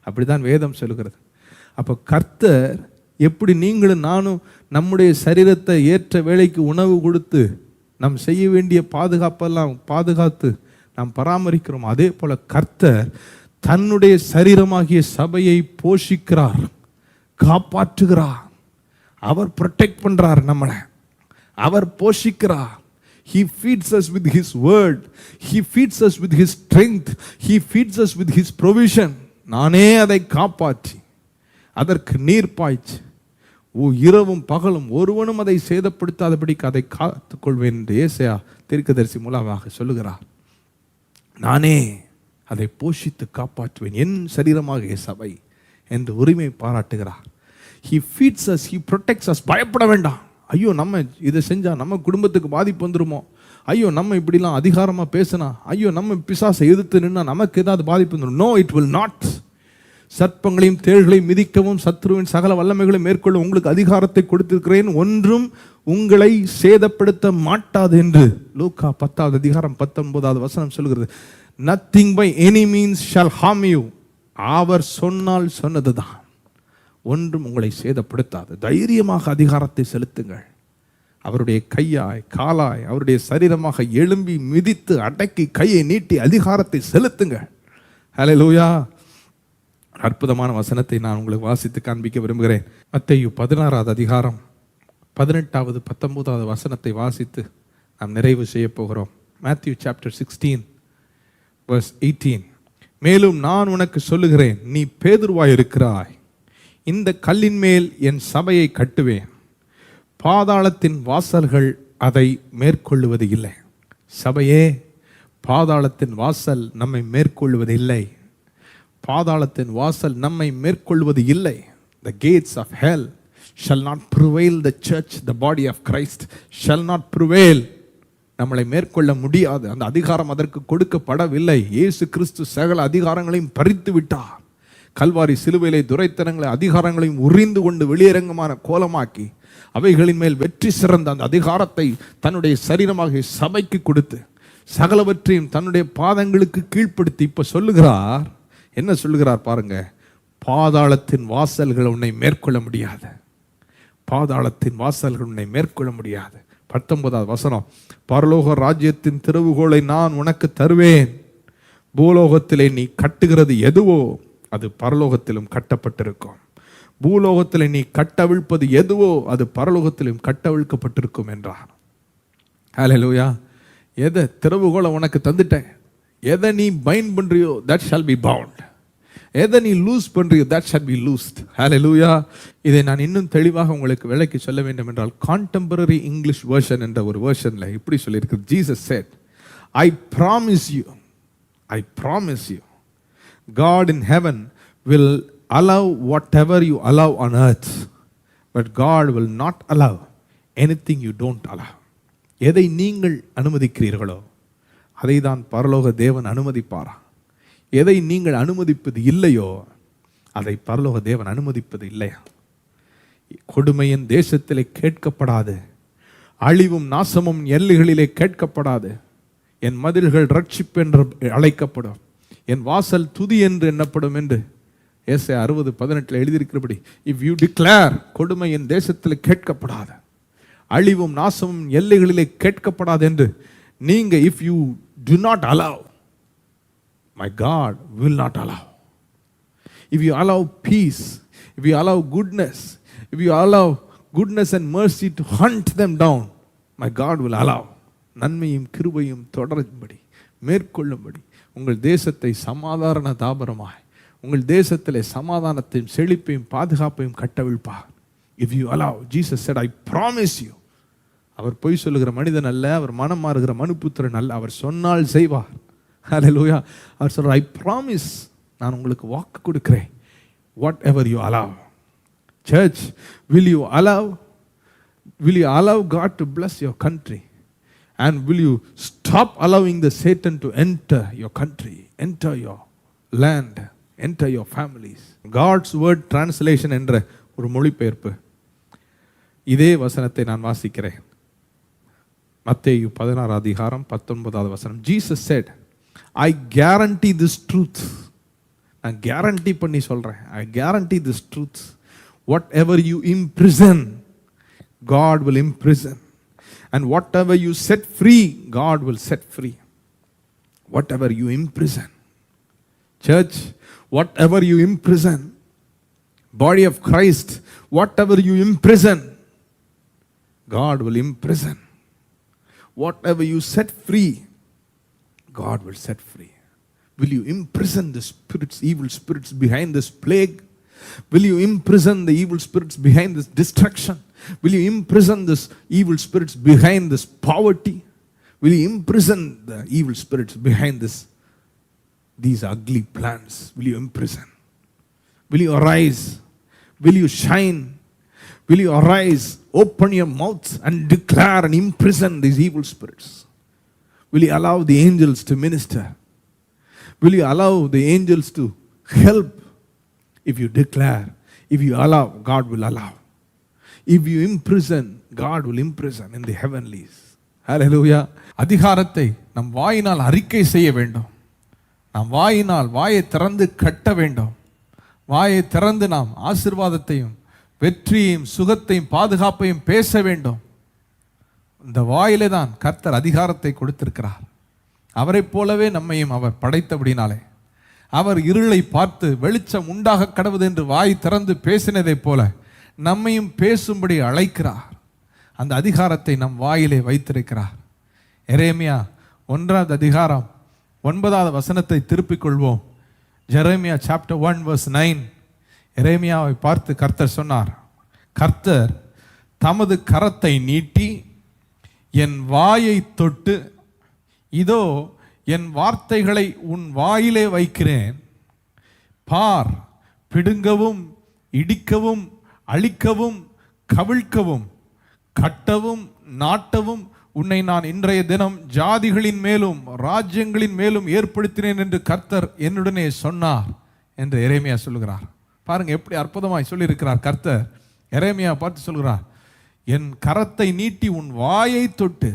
அப்படிதான் வேதம் சொல்லுகிறது. அப்போ கர்த்தர் எப்படி நீங்களும் நானும் நம்முடைய சரீரத்தை ஏற்ற வேளைக்கு உணவு கொடுத்து நாம் செய்ய வேண்டிய பாதுகாப்பெல்லாம் பாதுகாத்து நாம் பராமரிக்கிறோம், அதே போல கர்த்தர் தன்னுடைய சரீரமாகிய சபையை போஷிக்கிறார், காப்பாற்றுகிறார். அவர் ப்ரொடெக்ட் பண்றார் நம்மளை, அவர் போஷிக்கிறார். He feeds us with his word, he feeds us with his strength, he feeds us with his provision. நானே அதை காப்பாற்றி அதற்கு நீர் பாய்ச்சி இரவும் பகலும் ஒருவனும் அதை சேதப்படுத்தாதபடிக்கு அதை காத்துக்கொள்வேன் என்று ஏசாயா தீர்க்கதரிசி மூலமாக சொல்லுகிறார். நானே அதை போஷித்து காப்பாற்றுவேன், என் சரீரமாகிய சபை என்று உரிமை பாராட்டுகிறார். He feeds us, he protects us. பயப்பட வேண்டாம். ஐயோ நம்ம இதை செஞ்சால் நம்ம குடும்பத்துக்கு பாதிப்பு வந்துருமோ, ஐயோ நம்ம இப்படிலாம் அதிகாரமாக பேசினா, ஐயோ நம்ம பிசாசை எதிர்த்து நின்னா நமக்கு ஏதாவது பாதிப்பு வந்துடும். No, it will not. சர்ப்பங்களையும் தேள்களையும் மிதிக்கவும் சத்ருவின் சகல வல்லமைகளை மேற்கொள்ள உங்களுக்கு அதிகாரத்தை கொடுத்திருக்கிறேன், ஒன்றும் உங்களை சேதப்படுத்த மாட்டாது என்று லூக்கா 10வது அதிகாரம் 19வது வசனம் சொல்கிறது. Nothing by any means shall harm you. அவர் சொன்னால் சொன்னதுதான், ஒன்றும் உங்களை சேதப்படுத்தாது. தைரியமாக அதிகாரத்தை செலுத்துங்கள். அவருடைய கையாய் காலாய் அவருடைய சரீரமாக எழும்பி மிதித்து அடக்கி கையை நீட்டி அதிகாரத்தை செலுத்துங்கள். ஹல்லேலூயா. அற்புதமான வசனத்தை நான் உங்களுக்கு வாசித்து காண்பிக்க விரும்புகிறேன். மத்தேயு 16வது அதிகாரம் 18வது 19வது வசனத்தை வாசித்து நாம் நிறைவு செய்ய போகிறோம். Matthew chapter 16 verse 18. மேலும் நான் உனக்கு சொல்லுகிறேன், நீ பேதுருவாய் இருக்கிறாய், இந்த கல்லின் மேல் என் சபையை கட்டுவேன், பாதாளத்தின் வாசல்கள் அதை மேற்கொள்ளுவது இல்லை. சபையே, பாதாளத்தின் வாசல் நம்மை மேற்கொள்வது இல்லை. பாதாளத்தின் வாசல் நம்மை மேற்கொள்வது இல்லை. The gates of hell shall not prevail the church, the body of Christ shall not prevail. நம்மளை மேற்கொள்ள முடியாது. அந்த அதிகாரம் அதற்கு கொடுக்கப்படவில்லை. இயேசு கிறிஸ்து சகல அதிகாரங்களையும் பறித்து விட்டார். கல்வாரி சிலுவையிலே துரைத்தனங்களை அதிகாரங்களையும் உறிந்து கொண்டு வெளியரங்கமான கோலமாக்கி அவைகளின் மேல் வெற்றி சிறந்த அந்த அதிகாரத்தை தன்னுடைய சரீரமாக சபைக்கு கொடுத்து சகலவற்றையும் தன்னுடைய பாதங்களுக்கு கீழ்ப்படுத்தி இப்ப சொல்லுகிறார். என்ன சொல்லுகிறார் பாருங்க, பாதாளத்தின் வாசல்கள் உன்னை மேற்கொள்ள முடியாது. பாதாளத்தின் வாசல்கள் உன்னை மேற்கொள்ள முடியாது. 19வது வசனம், பரலோக ராஜ்யத்தின் திறவுகோலை நான் உனக்கு தருவேன். பூலோகத்திலே நீ கட்டுகிறது எதுவோ அது பரலோகத்திலும் கட்டப்பட்டிருக்கும். பூலோகத்திலே நீ கட்டவிழ்ப்பது எதுவோ அது பரலோகத்திலும் கட்டவிழ்க்கப்பட்டிருக்கும் என்றார். ஹல்லேலூயா. எதை திறவுகோலை உனக்கு தந்துட்டேன், எதை நீ பைண்ட் பண்றியோ தட் ஷால் பி பவுண்ட், எதை நீ லூஸ் பண்றியோ that shall be loosed. Hallelujah. இதை நான் இன்னும் தெளிவாக உங்களுக்கு விளக்கி சொல்ல வேண்டும் என்றால், கான்டெம்பரரி இங்கிலீஷ் வெர்ஷன் என்ற ஒரு வெர்ஷன்ல இப்படி சொல்லியிருக்கு. Jesus said, I promise you, God in heaven will allow whatever you allow on earth, but God will not allow anything you don't allow. எதை நீங்கள் அனுமதிக்கிறீர்களோ அதை தான் பரலோக தேவன் அனுமதிப்பாரா. எதை நீங்கள் அனுமதிப்பது இல்லையோ அதை பரலோக தேவன் அனுமதிப்பது இல்லையா. கொடுமையின் தேசத்திலே கேட்கப்படாது, அழிவும் நாசமும் எல்லைகளிலே கேட்கப்படாது. என் மதில்கள் ரட்சிப்பு என்று அழைக்கப்படும், என் வாசல் துதி என்று எண்ணப்படும் என்று ஏசாயா 60:18 எழுதியிருக்கிறபடி, இஃப் யூ டிக்ளேர், கொடுமை என் தேசத்தில் கேட்கப்படாது, அழிவும் நாசமும் எல்லைகளிலே கேட்கப்படாது என்று நீங்க if you do not allow, my God will not allow. If you allow peace, if you allow goodness, if you allow goodness and mercy to hunt them down, my God will allow. நன்மையும் கிருபையும் தொடரும்படி மேற்கொள்ளும்படி உங்கள் தேசத்தை சமாதான தாபரமாய், உங்கள் தேசத்திலே சமாதானத்தையும் செழிப்பையும் பாதுகாப்பையும் கட்டவிழ்ப்பார். If you allow, Jesus said, I promise you. அவர் பொய் சொல்லுகிற மனிதன் அல்ல, அவர் மனம் மாறுகிற மனுபுத்திரன் அல்ல, அவர் சொன்னால் செய்வார். ஹல்லேலூயா. அவர் சொல்றார், I promise, நான் உங்களுக்கு வாக்கு கொடுக்கிறேன். Whatever you allow. Church, will you allow God to bless your country? And will you stop allowing the Satan to enter your country, enter your land, enter your families? God's word translation என்ற ஒரு மொழிபெயர்ப்பு. இதே வசனத்தை நான் வாசிக்கிறேன். மத்தேயு 16:19 வசனம். Jesus said, I guarantee this truth. நான் கேரண்டி பண்ணி சொல்றேன். I guarantee this truth. Whatever you imprison, God will imprison. And whatever you set free, God will set free. Whatever you imprison. Church, whatever you imprison, body of Christ, whatever you imprison, God will imprison. Whatever you set free, God will set free. Will you imprison the spirits, evil spirits behind this plague? Will you imprison the evil spirits behind this destruction? Will you imprison this evil spirits behind this poverty? Will you imprison the evil spirits behind these ugly plans? Will you imprison? Will you arise? Will you shine? Will you arise, open your mouth and declare and imprison these evil spirits? Will you allow the angels to minister? Will you allow the angels to help? If you declare, if you allow, God will allow. If you imprison, God will imprison in the heavenlies. Hallelujah. அதிகாரத்தை நம் வாயினால் அறிக்கை செய்ய வேண்டும். நாம் வாயினால் வாயை திறந்து கட்ட வேண்டும். வாயை திறந்து நாம் ஆசீர்வாதத்தையும் வெற்றியையும் சுகத்தையும் பாதுகாப்பையும் பேச வேண்டும். இந்த வாயிலே தான் கர்த்தர் அதிகாரத்தை கொடுத்திருக்கிறார். அவரைப் போலவே நம்மையும் அவர் படைத்தபடினாலே, அவர் இருளை பார்த்து வெளிச்சம் உண்டாக கடவுது என்று வாய் திறந்து பேசினதைப் போல நம்மையும் பேசும்படி அழைக்கிறார். அந்த அதிகாரத்தை நம் வாயிலே வைத்திருக்கிறார். எரேமியா 1:9 வசனத்தை திருப்பிக் கொள்வோம். Jeremiah chapter 1:9. எரேமியாவை பார்த்து கர்த்தர் சொன்னார், கர்த்தர் தமது கரத்தை நீட்டி என் வாயை தொட்டு, இதோ என் வார்த்தைகளை உன் வாயிலே வைக்கிறேன், பார், பிடுங்கவும் இடிக்கவும் அழிக்கவும் கவிழ்க்கவும் கட்டவும் நாட்டவும் உன்னை நான் இன்றைய தினம் ஜாதிகளின் மேலும் ராஜ்யங்களின் மேலும் ஏற்படுத்தினேன் என்று கர்த்தர் என்னுடனே சொன்னார் என்று எரேமியா சொல்லுகிறார். பாருங்க எப்படி அற்புதமாய் சொல்லியிருக்கிறார் கர்த்தர். எரேமியா பார்த்து சொல்கிறார், என் கரத்தை நீட்டி உன் வாயை தொட்டு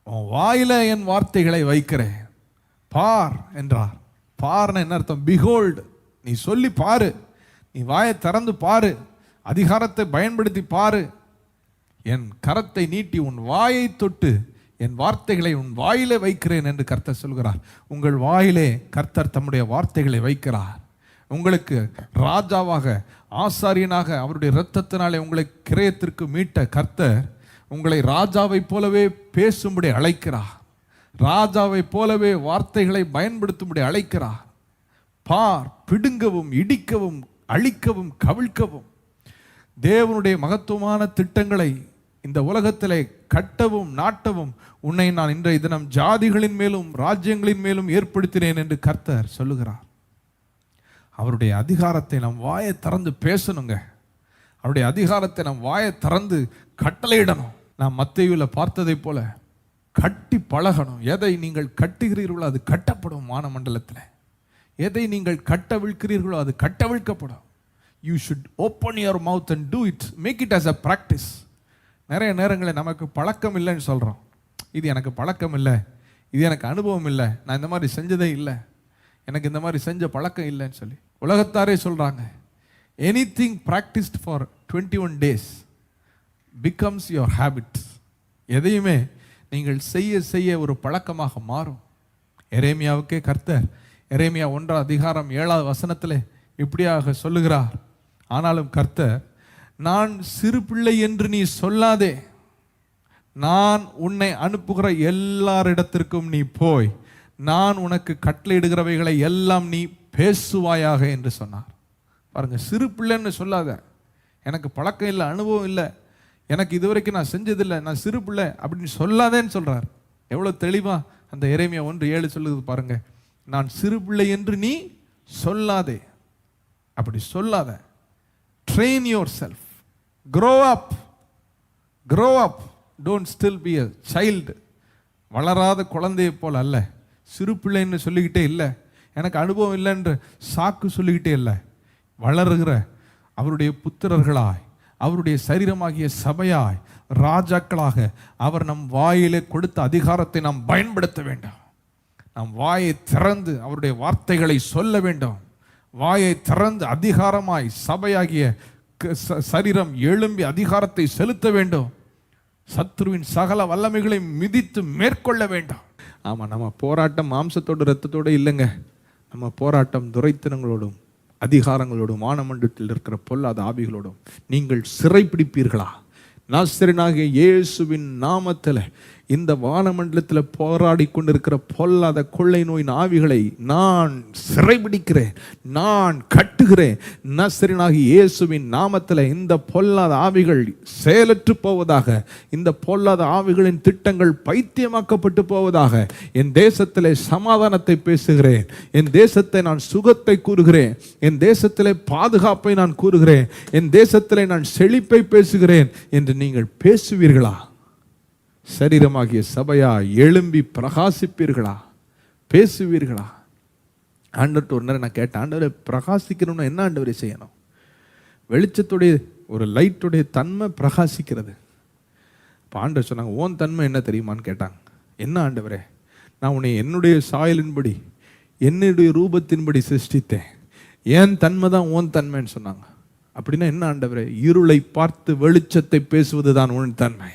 உன் வாயில என் வார்த்தைகளை வைக்கிறேன், பார் என்றார். பார்னு என்ன அர்த்தம்? பிஹோல்டு, நீ சொல்லி பாரு, நீ வாயை திறந்து பாரு, அதிகாரத்தை பயன்படுத்தி பாரு. என் கரத்தை நீட்டி உன் வாயை தொட்டு என் வார்த்தைகளை உன் வாயிலே வைக்கிறேன் என்று கர்த்தர் சொல்கிறார். உங்கள் வாயிலே கர்த்தர் தம்முடைய வார்த்தைகளை வைக்கிறார். உங்களுக்கு ராஜாவாக, ஆசாரியனாக அவருடைய இரத்தத்தினாலே உங்களை கிரயத்திற்கு மீட்ட கர்த்தர் உங்களை ராஜாவை போலவே பேசும்படி அழைக்கிறார். ராஜாவை போலவே வார்த்தைகளை பயன்படுத்தும்படி அழைக்கிறார். பார், பிடுங்கவும் இடிக்கவும் அழிக்கவும் கவிழ்க்கவும் தேவனுடைய மகத்துவமான திட்டங்களை இந்த உலகத்திலே கட்டவும் நாட்டவும் உன்னை நான் இன்றைய தினம் ஜாதிகளின் மேலும் ராஜ்யங்களின் மேலும் ஏற்படுத்தினேன் என்று கர்த்தர் சொல்லுகிறார். அவருடைய அதிகாரத்தை நம் வாயை திறந்து பேசணுங்க. அவருடைய அதிகாரத்தை நம் வாயை திறந்து கட்டளையிடணும். நாம் மத்தேயுவில் பார்த்ததை போல கட்டி பழகணும். எதை நீங்கள் கட்டுகிறீர்களோ அது கட்டப்படும். வானமண்டலத்தில் எதை நீங்கள் கட்டவிழ்க்கிறீர்களோ அது கட்டவிழ்க்கப்படும். You should open your mouth and do it. Make it as a practice. நிறைய நேரங்களில் நமக்கு பழக்கம் இல்லைன்னு சொல்கிறோம். இது எனக்கு பழக்கம் இல்லை, இது எனக்கு அனுபவம் இல்லை, நான் இந்த மாதிரி செஞ்சதே இல்லை, எனக்கு இந்த மாதிரி செஞ்ச பழக்கம் இல்லைன்னு சொல்லி உலகத்தாரே சொல்கிறாங்க. Anything practised for 21 days becomes your habit. எதையுமே நீங்கள் செய்ய செய்ய ஒரு பழக்கமாக மாறும். எரேமியாவுக்கே கர்த்தர் எரேமியா 1:7 இப்படியாக சொல்லுகிறார். ஆனாலும் கர்த்தர், நான் சிறு பிள்ளை என்று நீ சொல்லாதே, நான் உன்னை அனுப்புகிற எல்லாரிடத்திற்கும் நீ போய் நான் உனக்கு கட்டளையிடுகிறவைகளை எல்லாம் நீ பேசுவாயாக என்று சொன்னார். பாருங்க, சிறு பிள்ளைன்னு சொல்லாத, எனக்கு பழக்கம் இல்லை, அனுபவம் இல்லை, எனக்கு இதுவரைக்கும் நான் செஞ்சதில்லை, நான் சிறு பிள்ளை அப்படின்னு சொல்லாதேன்னு சொல்றார். எவ்வளோ தெளிவா அந்த எரேமியா 1:7 சொல்லுது பாருங்க. நான் சிறு பிள்ளை என்று நீ சொல்லாதே, அப்படி சொல்லாத. Train your self, grow up, don't still be a child. வளராத குழந்தையை போல் அல்ல, சிறு பிள்ளைன்னு சொல்லிக்கிட்டே இல்லை, எனக்கு அனுபவம் இல்லைன்ற சாக்கு சொல்லிக்கிட்டே இல்லை. வளருகிற அவருடைய புத்திரர்களாய், அவருடைய சரீரமாகிய சபையாய், ராஜாக்களாக அவர் நம் வாயிலே கொடுத்த அதிகாரத்தை நாம் பயன்படுத்த வேண்டும். நாம் வாயை திறந்து அவருடைய வார்த்தைகளை சொல்ல வேண்டும். வாயை திறந்து அதிகாரமாய் சபையாகிய சரீரம் எழும்பி அதிகாரத்தை செலுத்த வேண்டும். சத்ருவின் சகல வல்லமைகளை மிதித்து மேற்கொள்ள வேண்டும். ஆமா, நம்ம போராட்டம் மாம்சத்தோடு இரத்தத்தோடு இல்லைங்க. நம்ம போராட்டம் துரைத்தனங்களோடும் அதிகாரங்களோடும் வானமண்டலத்தில் இருக்கிற பொல்லாத ஆவிகளோடும். நீங்கள் சிறைப்பிடிப்பீர்களா? நாசரேயனாகிய இயேசுவின் நாமத்தில் இந்த வானமண்டலத்தில் போராடி கொண்டிருக்கிற பொல்லாத கொள்ளை நோயின் ஆவிகளை நான் சிறைபிடிக்கிறேன், நான் கட்டுகிறேன். நாசரேயனாகிய இயேசுவின் நாமத்தில் இந்த பொல்லாத ஆவிகள் செயலற்று போவதாக, இந்த பொல்லாத ஆவிகளின் திட்டங்கள் பைத்தியமாக்கப்பட்டு போவதாக. என் தேசத்திலே சமாதானத்தை பேசுகிறேன், என் தேசத்தை நான் சுகத்தை கூறுகிறேன், என் தேசத்திலே பாதுகாப்பை நான் கூறுகிறேன், என் தேசத்திலே நான் செழிப்பை பேசுகிறேன் என்று நீங்கள் பேசுவீர்களா? சரீரமாகிய சபையா எழும்பி பிரகாசிப்பீர்களா? பேசுவீர்களா? ஆண்டவர்கிட்ட ஒரு நேரம் நான் கேட்டேன், ஆண்டவரை பிரகாசிக்கணும்னா என்ன ஆண்டவரை செய்யணும்? வெளிச்சத்துடைய ஒரு லைட்டுடைய தன்மை பிரகாசிக்கிறது. இப்போ ஆண்டவர் சொன்னாங்க, ஓன் தன்மை என்ன தெரியுமான்னு கேட்டாங்க. என்ன ஆண்டவரே? நான் உன்னை என்னுடைய சாயலின்படி என்னுடைய ரூபத்தின்படி சிருஷ்டித்தேன், ஏன் தன்மை தான் ஓன் தன்மைன்னு சொன்னாங்க. அப்படின்னா என்ன ஆண்டவரே? இருளை பார்த்து வெளிச்சத்தை பேசுவது தான் உன் தன்மை.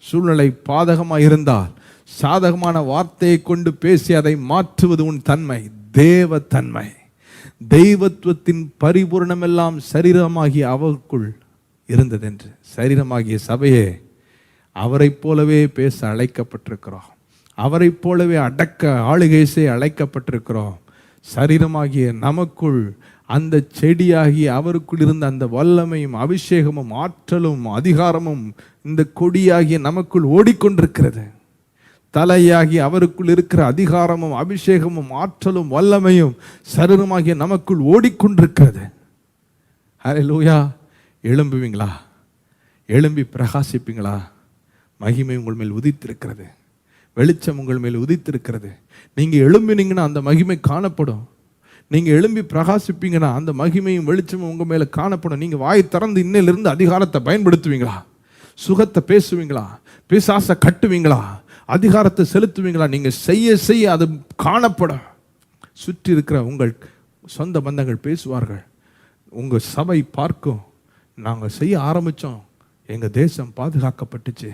சூழ்நிலை பாதகமாக இருந்தால் சாதகமான வார்த்தையை கொண்டு பேசி அதை மாற்றுவது உன் தன்மை, தேவ தன்மை. தெய்வத்துவத்தின் பரிபூர்ணமெல்லாம் சரீரமாகிய அவருக்குள் இருந்ததென்று. சரீரமாகிய சபையே அவரை போலவே பேச அழைக்கப்பட்டிருக்கிறோம், அவரை போலவே அடக்க ஆளுகை செய்ய அழைக்கப்பட்டிருக்கிறோம். சரீரமாகிய நமக்குள் அந்த செடியாகிய அவருக்குள் இருந்த அந்த வல்லமையும் அபிஷேகமும் ஆற்றலும் அதிகாரமும் இந்த கொடியாகிய நமக்குள் ஓடிக்கொண்டிருக்கிறது. தலையாகி அவருக்குள் இருக்கிற அதிகாரமும் அபிஷேகமும் ஆற்றலும் வல்லமையும் சரீரமாகிய நமக்குள் ஓடிக்கொண்டிருக்கிறது. ஹல்லேலூயா! எழும்புவீங்களா? எழும்பி பிரகாசிப்பீங்களா? மகிமை உங்கள் மேல் உதித்திருக்கிறது, வெளிச்சம் உங்கள் மேல் உதித்திருக்கிறது. நீங்க எழும்பினீங்கன்னா அந்த மகிமை காணப்படும். நீங்க எழும்பி பிரகாசிப்பீங்கன்னா அந்த மகிமையும் வெளிச்சமும் உங்க மேல காணப்படும். நீங்க வாய் திறந்து இன்னிலிருந்து அதிகாரத்தை பயன்படுத்துவீங்களா? சுகத்தை பேசுவீங்களா? பிசாசை கட்டுவீங்களா? அதிகாரத்தை செலுத்துவீங்களா? நீங்க செய்ய செய்ய அது காணப்படும். சுற்றி இருக்கிற உங்கள் சொந்த பந்தங்கள் பேசுவார்கள். உங்க சபை பார்க்கும், நாங்கள் செய்ய ஆரம்பித்தோம், எங்கள் தேசம் பாதுகாக்கப்பட்டுச்சு,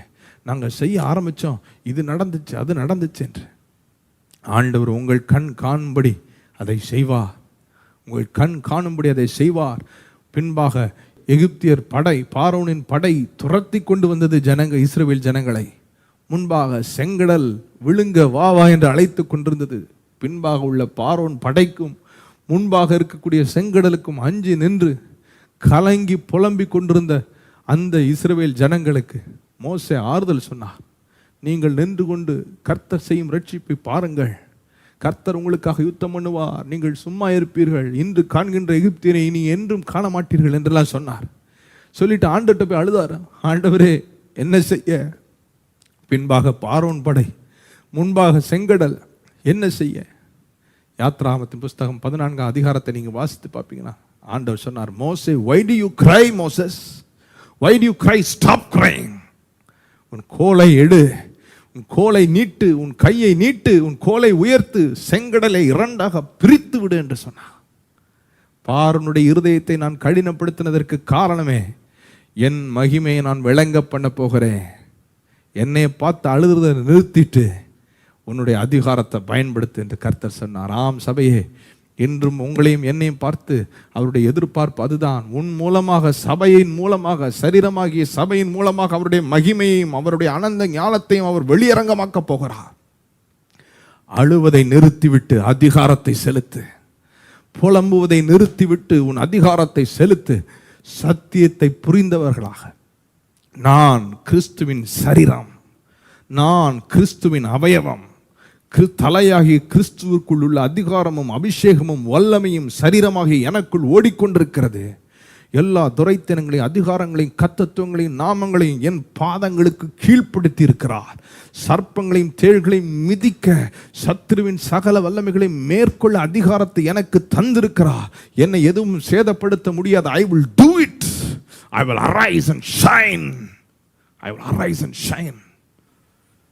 நாங்கள் செய்ய ஆரம்பித்தோம், இது நடந்துச்சு அது நடந்துச்சு என்று. ஆண்டவர் உங்கள் கண் காணும்படி அதை செய்வார். உங்கள் கண் காணும்படி அதை செய்வார். பின்பாக எகிப்தியர் படை, பார்வோனின் படை துரத்தி கொண்டு வந்தது இஸ்ரவேல் ஜனங்களை. முன்பாக செங்கடல் விழுங்க வா வா என்று அழைத்து கொண்டிருந்தது. பின்பாக உள்ள பார்வோன் படைக்கும் முன்பாக இருக்கக்கூடிய செங்கடலுக்கும் அஞ்சி நின்று கலங்கி புலம்பிக் கொண்டிருந்த அந்த இஸ்ரவேல் ஜனங்களுக்கு மோசே ஆறுதல் சொன்னார். நீங்கள் நின்று கொண்டு கர்த்தர் செய்யும் ரட்சிப்பை பாருங்கள், கர்த்தர் உங்களுக்காக யுத்தம் பண்ணுவார், நீங்கள் சும்மா இருப்பீர்கள், இன்று காண்கின்ற எகிப்தியரை இனி என்றும் காண மாட்டீர்கள் என்றெல்லாம் சொன்னார். சொல்லிட்டு ஆண்டவர்கிட்ட போய் அழுதார். ஆண்டவரே என்ன செய்ய? பின்பாக பார்வோன் படை, முன்பாக செங்கடல், என்ன செய்ய? யாத்ராகமத்தின் புஸ்தகம் 14ஆம் அதிகாரத்தை நீங்க வாசித்து பார்ப்பீங்கன்னா ஆண்டவர் சொன்னார், மோசே, why do you cry Moses? Why do you cry? Stop crying. உன் கோலை எடு, உன் கோலை நீட்டு, உன் கையை நீட்டு, உன் கோலை உயர்த்து, செங்கடலை இரண்டாக பிரித்து விடு என்று சொன்னார். பார்வோனுடைய இருதயத்தை நான் கடினப்படுத்தினதற்கு காரணமே என் மகிமையை நான் விளங்க பண்ண போகிறேன். என்னை பார்த்து அழுகிறதை நிறுத்திட்டு உன்னுடைய அதிகாரத்தை பயன்படுத்து என்று கர்த்தர் சொன்னார். ஆம் சபையே, இன்றும் உங்களையும் என்னையும் பார்த்து அவருடைய எதிர்பார்ப்பு அதுதான். உன் மூலமாக, சபையின் மூலமாக, சரீரமாகிய சபையின் மூலமாக அவருடைய மகிமையையும் அவருடைய அனந்த ஞானத்தையும் அவர் வெளியரங்கமாக்க போகிறார். அழுவதை நிறுத்திவிட்டு அதிகாரத்தை செலுத்து. புலம்புவதை நிறுத்திவிட்டு உன் அதிகாரத்தை செலுத்து. சத்தியத்தை புரிந்தவர்களாக, நான் கிறிஸ்துவின் சரீரம், நான் கிறிஸ்துவின் அவயவம், தலையாகிய கிறிஸ்துவுக்குள் உள்ள அதிகாரமும் அபிஷேகமும் வல்லமையும் சரீரமாகிய எனக்குள் ஓடிக்கொண்டிருக்கிறது. எல்லா துரைத்தனங்களையும் அதிகாரங்களையும் கர்த்தத்துவங்களையும் நாமங்களையும் என் பாதங்களுக்கு கீழ்ப்படுத்தி இருக்கிறார். சர்ப்பங்களையும் தேள்களையும் மிதிக்க, சத்துருவின் சகல வல்லமைகளையும் மேற்கொள்ள அதிகாரத்தை எனக்கு தந்திருக்கிறார். என்னை எதுவும் சேதப்படுத்த முடியாது. I will do it. I will arise and shine. I will arise and shine.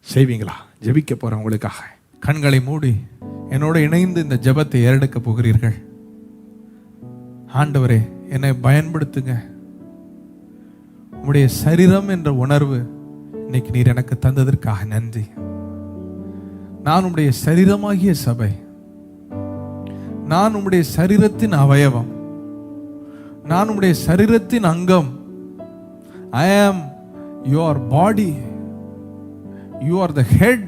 செய்வீங்களா? ஜெபிக்க போறேன் உங்களுக்காக. கண்களை மூடி என்னோட இணைந்து இந்த ஜெபத்தை ஏறெடுக்க போகிறீர்கள். ஆண்டவரே, என்னை பயன்படுத்துங்க. உம்முடைய சரீரம் என்ற உணர்வு இன்னைக்கு நீர் எனக்கு தந்ததற்காக நன்றி. நான் உம்முடைய சரீரமாகிய சபை, நான் உம்முடைய சரீரத்தின் அவயவம், நான் உம்முடைய சரீரத்தின் அங்கம். I am your body. You are the head.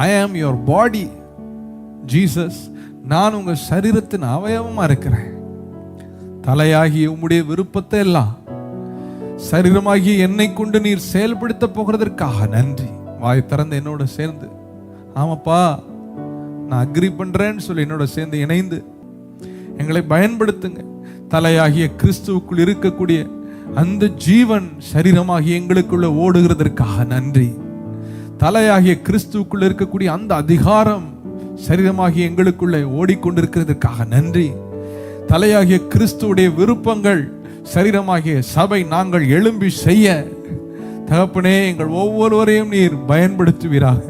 I am your body. Jesus, நான் உங்க சரீரத்தின் அவயவமா இருக்கிறேன். தலையாகிய உம்முடைய விருப்பத்தை எல்லாம் சரீரமாகிய என்னை கொண்டு நீர் செயல்படுத்த போகிறதற்காக நன்றி. வாய் திறந்து என்னோட சேர்ந்து, ஆமாப்பா நான் அக்ரி பண்றேன்னு சொல்லி என்னோட சேர்ந்து இணைந்து எங்களை பயன்படுத்துங்க. தலையாகிய கிறிஸ்துவுக்குள் இருக்கக்கூடிய அந்த ஜீவன் சரீரமாகிய எங்களுக்குள்ள ஓடுகிறதற்காக நன்றி. தலையாகிய கிறிஸ்துவுக்குள்ள இருக்கக்கூடிய அந்த அதிகாரம் சரீரமாகிய எங்களுக்குள்ள ஓடிக்கொண்டிருக்கிறதுக்காக நன்றி. தலையாகிய கிறிஸ்துவுடைய விருப்பங்கள் சரீரமாகிய சபை நாங்கள் எழும்பி செய்ய தகப்பனே, எங்கள் ஒவ்வொருவரையும் நீர் பயன்படுத்துவீராக,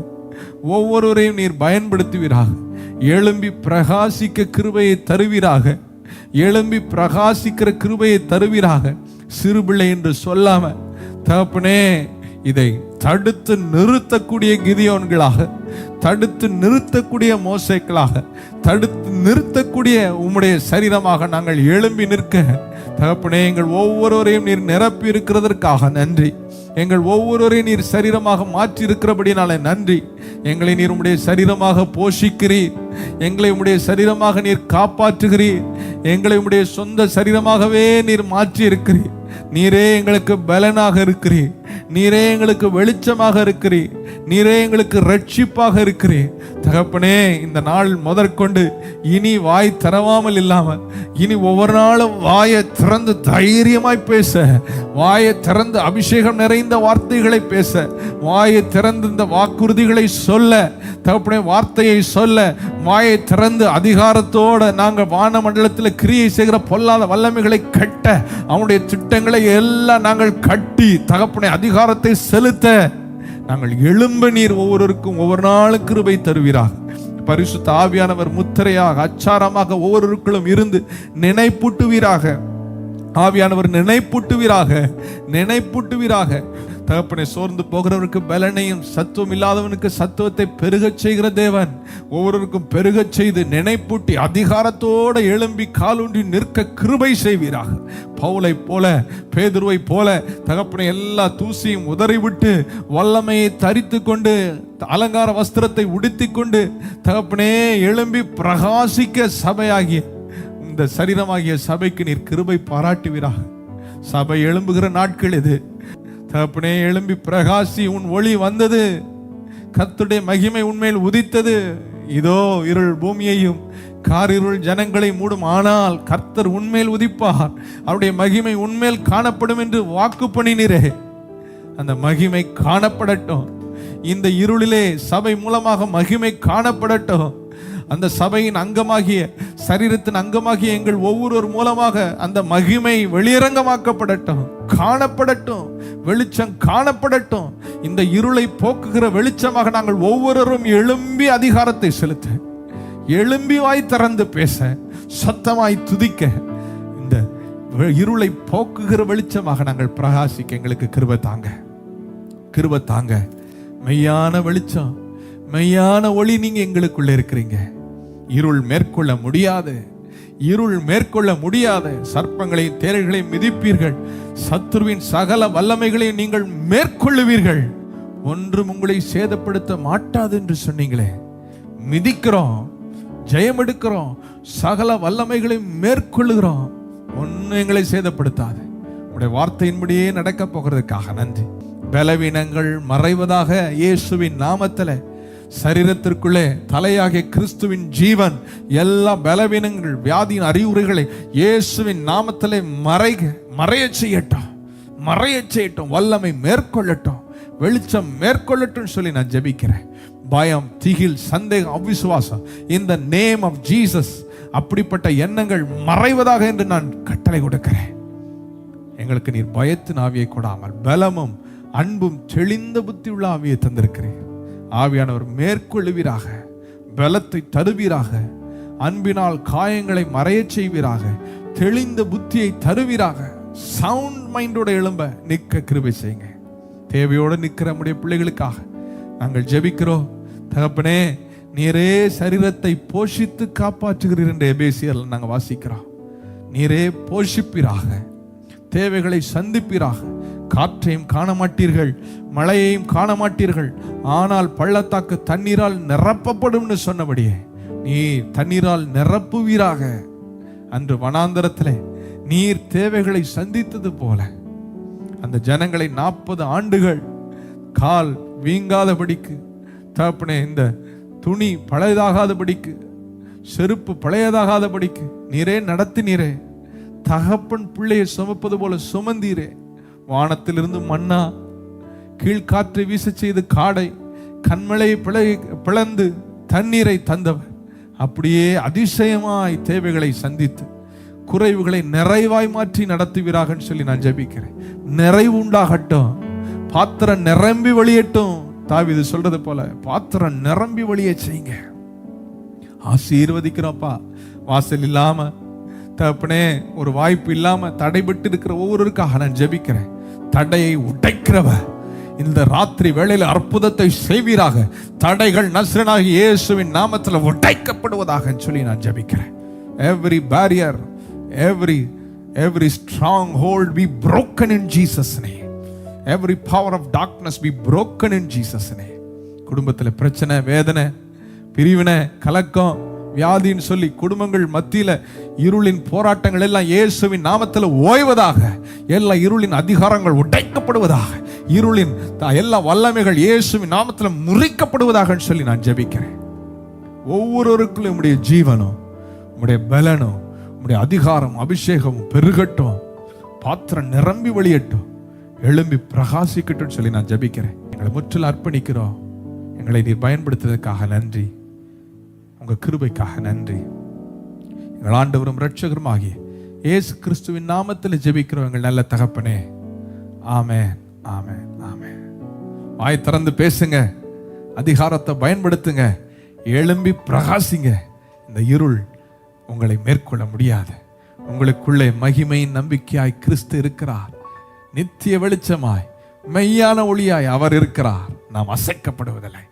ஒவ்வொருவரையும் நீர் பயன்படுத்துவீராக. எழும்பி பிரகாசிக்க கிருபையை தருவீராக, எழும்பி பிரகாசிக்கிற கிருபையை தருவீராக. சிறுபிள்ளை என்று சொல்லாம தகப்பனே, இதை தடுத்து நிறுத்தக்கூடிய கிதியோன்களாக, தடுத்து நிறுத்தக்கூடிய மோசேக்களாக, தடுத்து நிறுத்தக்கூடிய உம்முடைய சரீரமாக நாங்கள் எழும்பி நிற்க தகப்பனே, எங்கள் ஒவ்வொருவரையும் நீர் நிரப்பி இருக்கிறதற்காக நன்றி. எங்கள் ஒவ்வொருவரையும் நீர் சரீரமாக மாற்றி இருக்கிறபடினால நன்றி. எங்களை நீர் உம்முடைய சரீரமாக போஷிக்கிறீர், எங்களை உம்முடைய சரீரமாக நீர் காப்பாற்றுகிறீர், எங்களை உம்முடைய சொந்த சரீரமாகவே நீர் மாற்றி இருக்கிறீர். நீரே எங்களுக்கு பலனாக இருக்கிறீர், நீரே எங்களுக்கு வெளிச்சமாக இருக்கிறீர், நீரே எங்களுக்கு ரட்சிப்பாக இருக்கிறீர் தகப்பனே. இந்த நாள் முதற்கொண்டு இனி வாய் திறவாமல் இல்லாமல் இனி ஒவ்வொரு நாளும் வாயை திறந்து தைரியமாய் பேச, வாயை திறந்து அபிஷேகம் நிறைந்த வார்த்தைகளை பேச, வாயை திறந்து இந்த வாக்குறுதிகளை சொல்ல தகப்பனே, வார்த்தையை சொல்ல, வாயை திறந்து அதிகாரத்தோட நாங்கள் வானமண்டலத்தில் கிரியை செய்கிற பொல்லாத வல்லமைகளை கட்ட, அவனுடைய திட்டங்களை எல்லாம் நாங்கள் கட்டி தகப்பனே அதிகாரத்தை செலுத்த நாங்கள் எழும்ப நீர் ஒவ்வொருவருக்கும் ஒவ்வொரு நாளும் கிருபை தருவீராக. பரிசுத்த ஆவியானவர் முத்திரையாக அச்சாரமாக ஒவ்வொருவருக்குள்ளும் இருந்து நினைப்பூட்டுவீராக. ஆவியானவர் நினைப்பூட்டுவீராக தகப்பனை. சோர்ந்து போகிறவருக்கு பலனையும் சத்துவம் இல்லாதவனுக்கு சத்துவத்தை பெருகச் செய்கிற தேவன் ஒவ்வொருவருக்கும் பெருகச் செய்து நினைப்பூட்டி அதிகாரத்தோடு எழும்பி காலூன்றி நிற்க கிருபை செய்வீராக. பவுலை போல பேதுருவை போல தகப்பனை எல்லா தூசியும் உதறிவிட்டு வல்லமையை தரித்து கொண்டு அலங்கார வஸ்திரத்தை உடுத்தி கொண்டு தகப்பனே எழும்பி பிரகாசிக்க சபையாகிய இந்த சரீரமாகிய சபைக்கு நீர் கிருபை பாராட்டுவீராக. சபை எழும்புகிற நாட்கள் இது தகப்பனே. எழும்பி பிரகாசி, உன் ஒளி வந்தது, கர்த்தருடைய மகிமை உன்மேல் உதித்தது. இதோ இருள் பூமியையும் காரிருள் ஜனங்களை மூடும், ஆனால் கர்த்தர் உன்மேல் உதிப்பார், அவருடைய மகிமை உன்மேல் காணப்படும் என்று வாக்கு பண்ணினீரே. அந்த மகிமை காணப்படட்டும். இந்த இருளிலே சபை மூலமாக மகிமை காணப்படட்டும். அந்த சபையின் அங்கமாகிய சரீரத்தின் அங்கமாகிய எங்கள் ஒவ்வொருவர் மூலமாக அந்த மகிமை வெளியரங்கமாக்கப்படட்டும், காணப்படட்டும், வெளிச்சம் காணப்படட்டும். இந்த இருளை போக்குகிற வெளிச்சமாக நாங்கள் ஒவ்வொருவரும் எழும்பி அதிகாரத்தை செலுத்த, எழும்பி வாய் திறந்து பேச, சத்தமாய் துதிக்க, இந்த இருளை போக்குகிற வெளிச்சமாக நாங்கள் பிரகாசிக்க எங்களுக்கு கிருபை தாங்க. மெய்யான வெளிச்சம், மெய்யான ஒளி நீங்க எங்களுக்குள்ள இருக்கிறீங்க. இருள் மேற்கொள்ள முடியாது. சர்ப்பங்களையும் தேரைகளையும் மிதிப்பீர்கள், சத்துருவின் சகல வல்லமைகளையும் நீங்கள் மேற்கொள்ளுவீர்கள், ஒன்றும் உங்களை சேதப்படுத்த மாட்டாது என்று சொன்னீங்களே. மிதிக்கிறோம், ஜெயம் எடுக்கிறோம், சகல வல்லமைகளையும் மேற்கொள்ளுகிறோம், ஒன்னும் எங்களை சேதப்படுத்தாது. உங்களுடைய வார்த்தையின்படியே நடக்க போகிறதுக்காக நன்றி. பலவீனங்கள் மறைவதாக இயேசுவின் நாமத்தில். சரீரத்திற்குள்ளே தலையாகிய கிறிஸ்துவின் ஜீவன் எல்லா பலவீனங்கள் வியாதியின் அறிகுறிகளை இயேசுவின் நாமத்திலே மறையச் செய்யட்டும். வல்லமை மேற்கொள்ளட்டும், வெளிச்சம் மேற்கொள்ளட்டும் சொல்லி நான் ஜெபிக்கிறேன். பயம், திகில், சந்தேகம், அவிசுவாசம், இந்த நேம் ஆஃப் ஜீசஸ் அப்படிப்பட்ட எண்ணங்கள் மறைவதாக என்று நான் கட்டளை கொடுக்கிறேன். எங்களுக்கு நீர் பயத்தின் ஆவியை கொடாமல் பலமும் அன்பும் தெளிந்த புத்தி உள்ள ஆவியை தந்திருக்கிறீர். ஆவியானவர் மேற்கொள்ளுவீராக, பலத்தை தருவீராக, அன்பினால் காயங்களை மறையச் செய்வீராக, தெளிந்த புத்தியை தருவீராக. சவுண்ட் மைண்டோட எழும்ப நிற்க கிருபை செய்யுங்க. தேவையோடு நிற்கிற நம்முடைய பிள்ளைகளுக்காக நாங்கள் ஜெபிக்கிறோம். தகப்பனே, நீரே சரீரத்தை போஷித்து காப்பாற்றுகிறீர் என்ற எபேசியர்ல நாங்கள் வாசிக்கிறோம். நீரே போஷிப்பீராக, தேவைகளை சந்திப்பீராக. காற்றையும் காண மாட்டீர்கள், மழையையும் காண மாட்டீர்கள், ஆனால் பள்ளத்தாக்கு தண்ணீரால் நிரப்பப்படும் சொன்னபடியே நீர் தண்ணீரால் நிரப்புவீராக. அன்று வனாந்தரத்திலே நீர் தேவைகளை சந்தித்தது போல அந்த ஜனங்களை 40 ஆண்டுகள் கால் வீங்காதபடிக்கு, தகப்பனே, இந்த துணி பழையதாகாதபடிக்கு, செருப்பு பழையதாகாதபடிக்கு நீரே நடத்தினீரே. தகப்பன் பிள்ளையை சுமப்பது போல சுமந்தீரே. வானத்திலிருந்து மன்னா, கீழ்காற்றை வீச செய்து காடை, கண்மலையை பிளந்து தண்ணீரை தந்தவர். அப்படியே அதிசயமாய் தேவைகளை சந்தித்து குறைவுகளை நிறைவாய் மாற்றி நடத்துவீராக சொல்லி நான் ஜெபிக்கிறேன். நிறைவு உண்டாகட்டும், பாத்திரம் நிரம்பி வழியட்டும். தாவீது சொல்றது போல பாத்திரம் நிரம்பி வழிய செய்யுங்க. ஆசீர்வதிக்கிறோம்ப்பா. வாசல் இல்லாம, தகப்பனே, ஒரு வாய்ப்பு இல்லாம தடைபட்டு இருக்கிற ஒவ்வொருவருக்காக நான் ஜெபிக்கிறேன். தடையை உடைக்கிறவர் இந்த ராத்திரி வேளையில் அற்புதத்தை செய்வீராக. தடைகள் நஸ்ரனாகிய இயேசுவின் நாமத்தில் உடைக்கப்படுவதாக சொல்லி நான் ஜெபிக்கிறேன். Every barrier, every stronghold be broken in Jesus name. Every power of darkness be broken in Jesus name. குடும்பத்தில் பிரச்சனை, வேதனை, பிரிவினை, கலக்கம், வியாதின்னு சொல்லி குடும்பங்கள் மத்தியில இருளின் போராட்டங்கள் எல்லாம் இயேசுவின் நாமத்தில் ஓய்வதாக. எல்லா இருளின் அதிகாரங்கள் உடைக்கப்படுவதாக. இருளின் எல்லா வல்லமைகள் இயேசுவின் நாமத்தில் முறிக்கப்படுவதாக சொல்லி நான் ஜெபிக்கிறேன். ஒவ்வொருவருக்குள்ளும் உம்முடைய ஜீவனும் உம்முடைய பலனும் உம்முடைய அதிகாரம் அபிஷேகமும் பெருகட்டும். பாத்திரம் நிரம்பி வழியட்டும், எழும்பி பிரகாசிக்கட்டும் சொல்லி நான் ஜெபிக்கிறேன். எங்களை முற்றிலும் அர்ப்பணிக்கிறோம். எங்களை நீர் பயன்படுத்துவதற்காக நன்றி. உங்க கிருபைக்காக நன்றி. எங்கள் ஆண்டவரும் இரட்சகரும் ஆகிய இயேசு கிறிஸ்துவின் நாமத்தில் ஜெபிக்கிறோம் எங்கள் நல்ல தகப்பனே. ஆமென், ஆமென், ஆமென். வாய் திறந்து பேசுங்க, அதிகாரத்தை பயன்படுத்துங்க, எழும்பி பிரகாசிங்க. இந்த இருள் உங்களை மேற்கொள்ள முடியாது. உங்களுக்குள்ளே மகிமையின் நம்பிக்கையாய் கிறிஸ்து இருக்கிறார். நித்திய வெளிச்சமாய் மெய்யான ஒளியாய் அவர் இருக்கிறார். நாம் அசைக்கப்படுவதில்லை.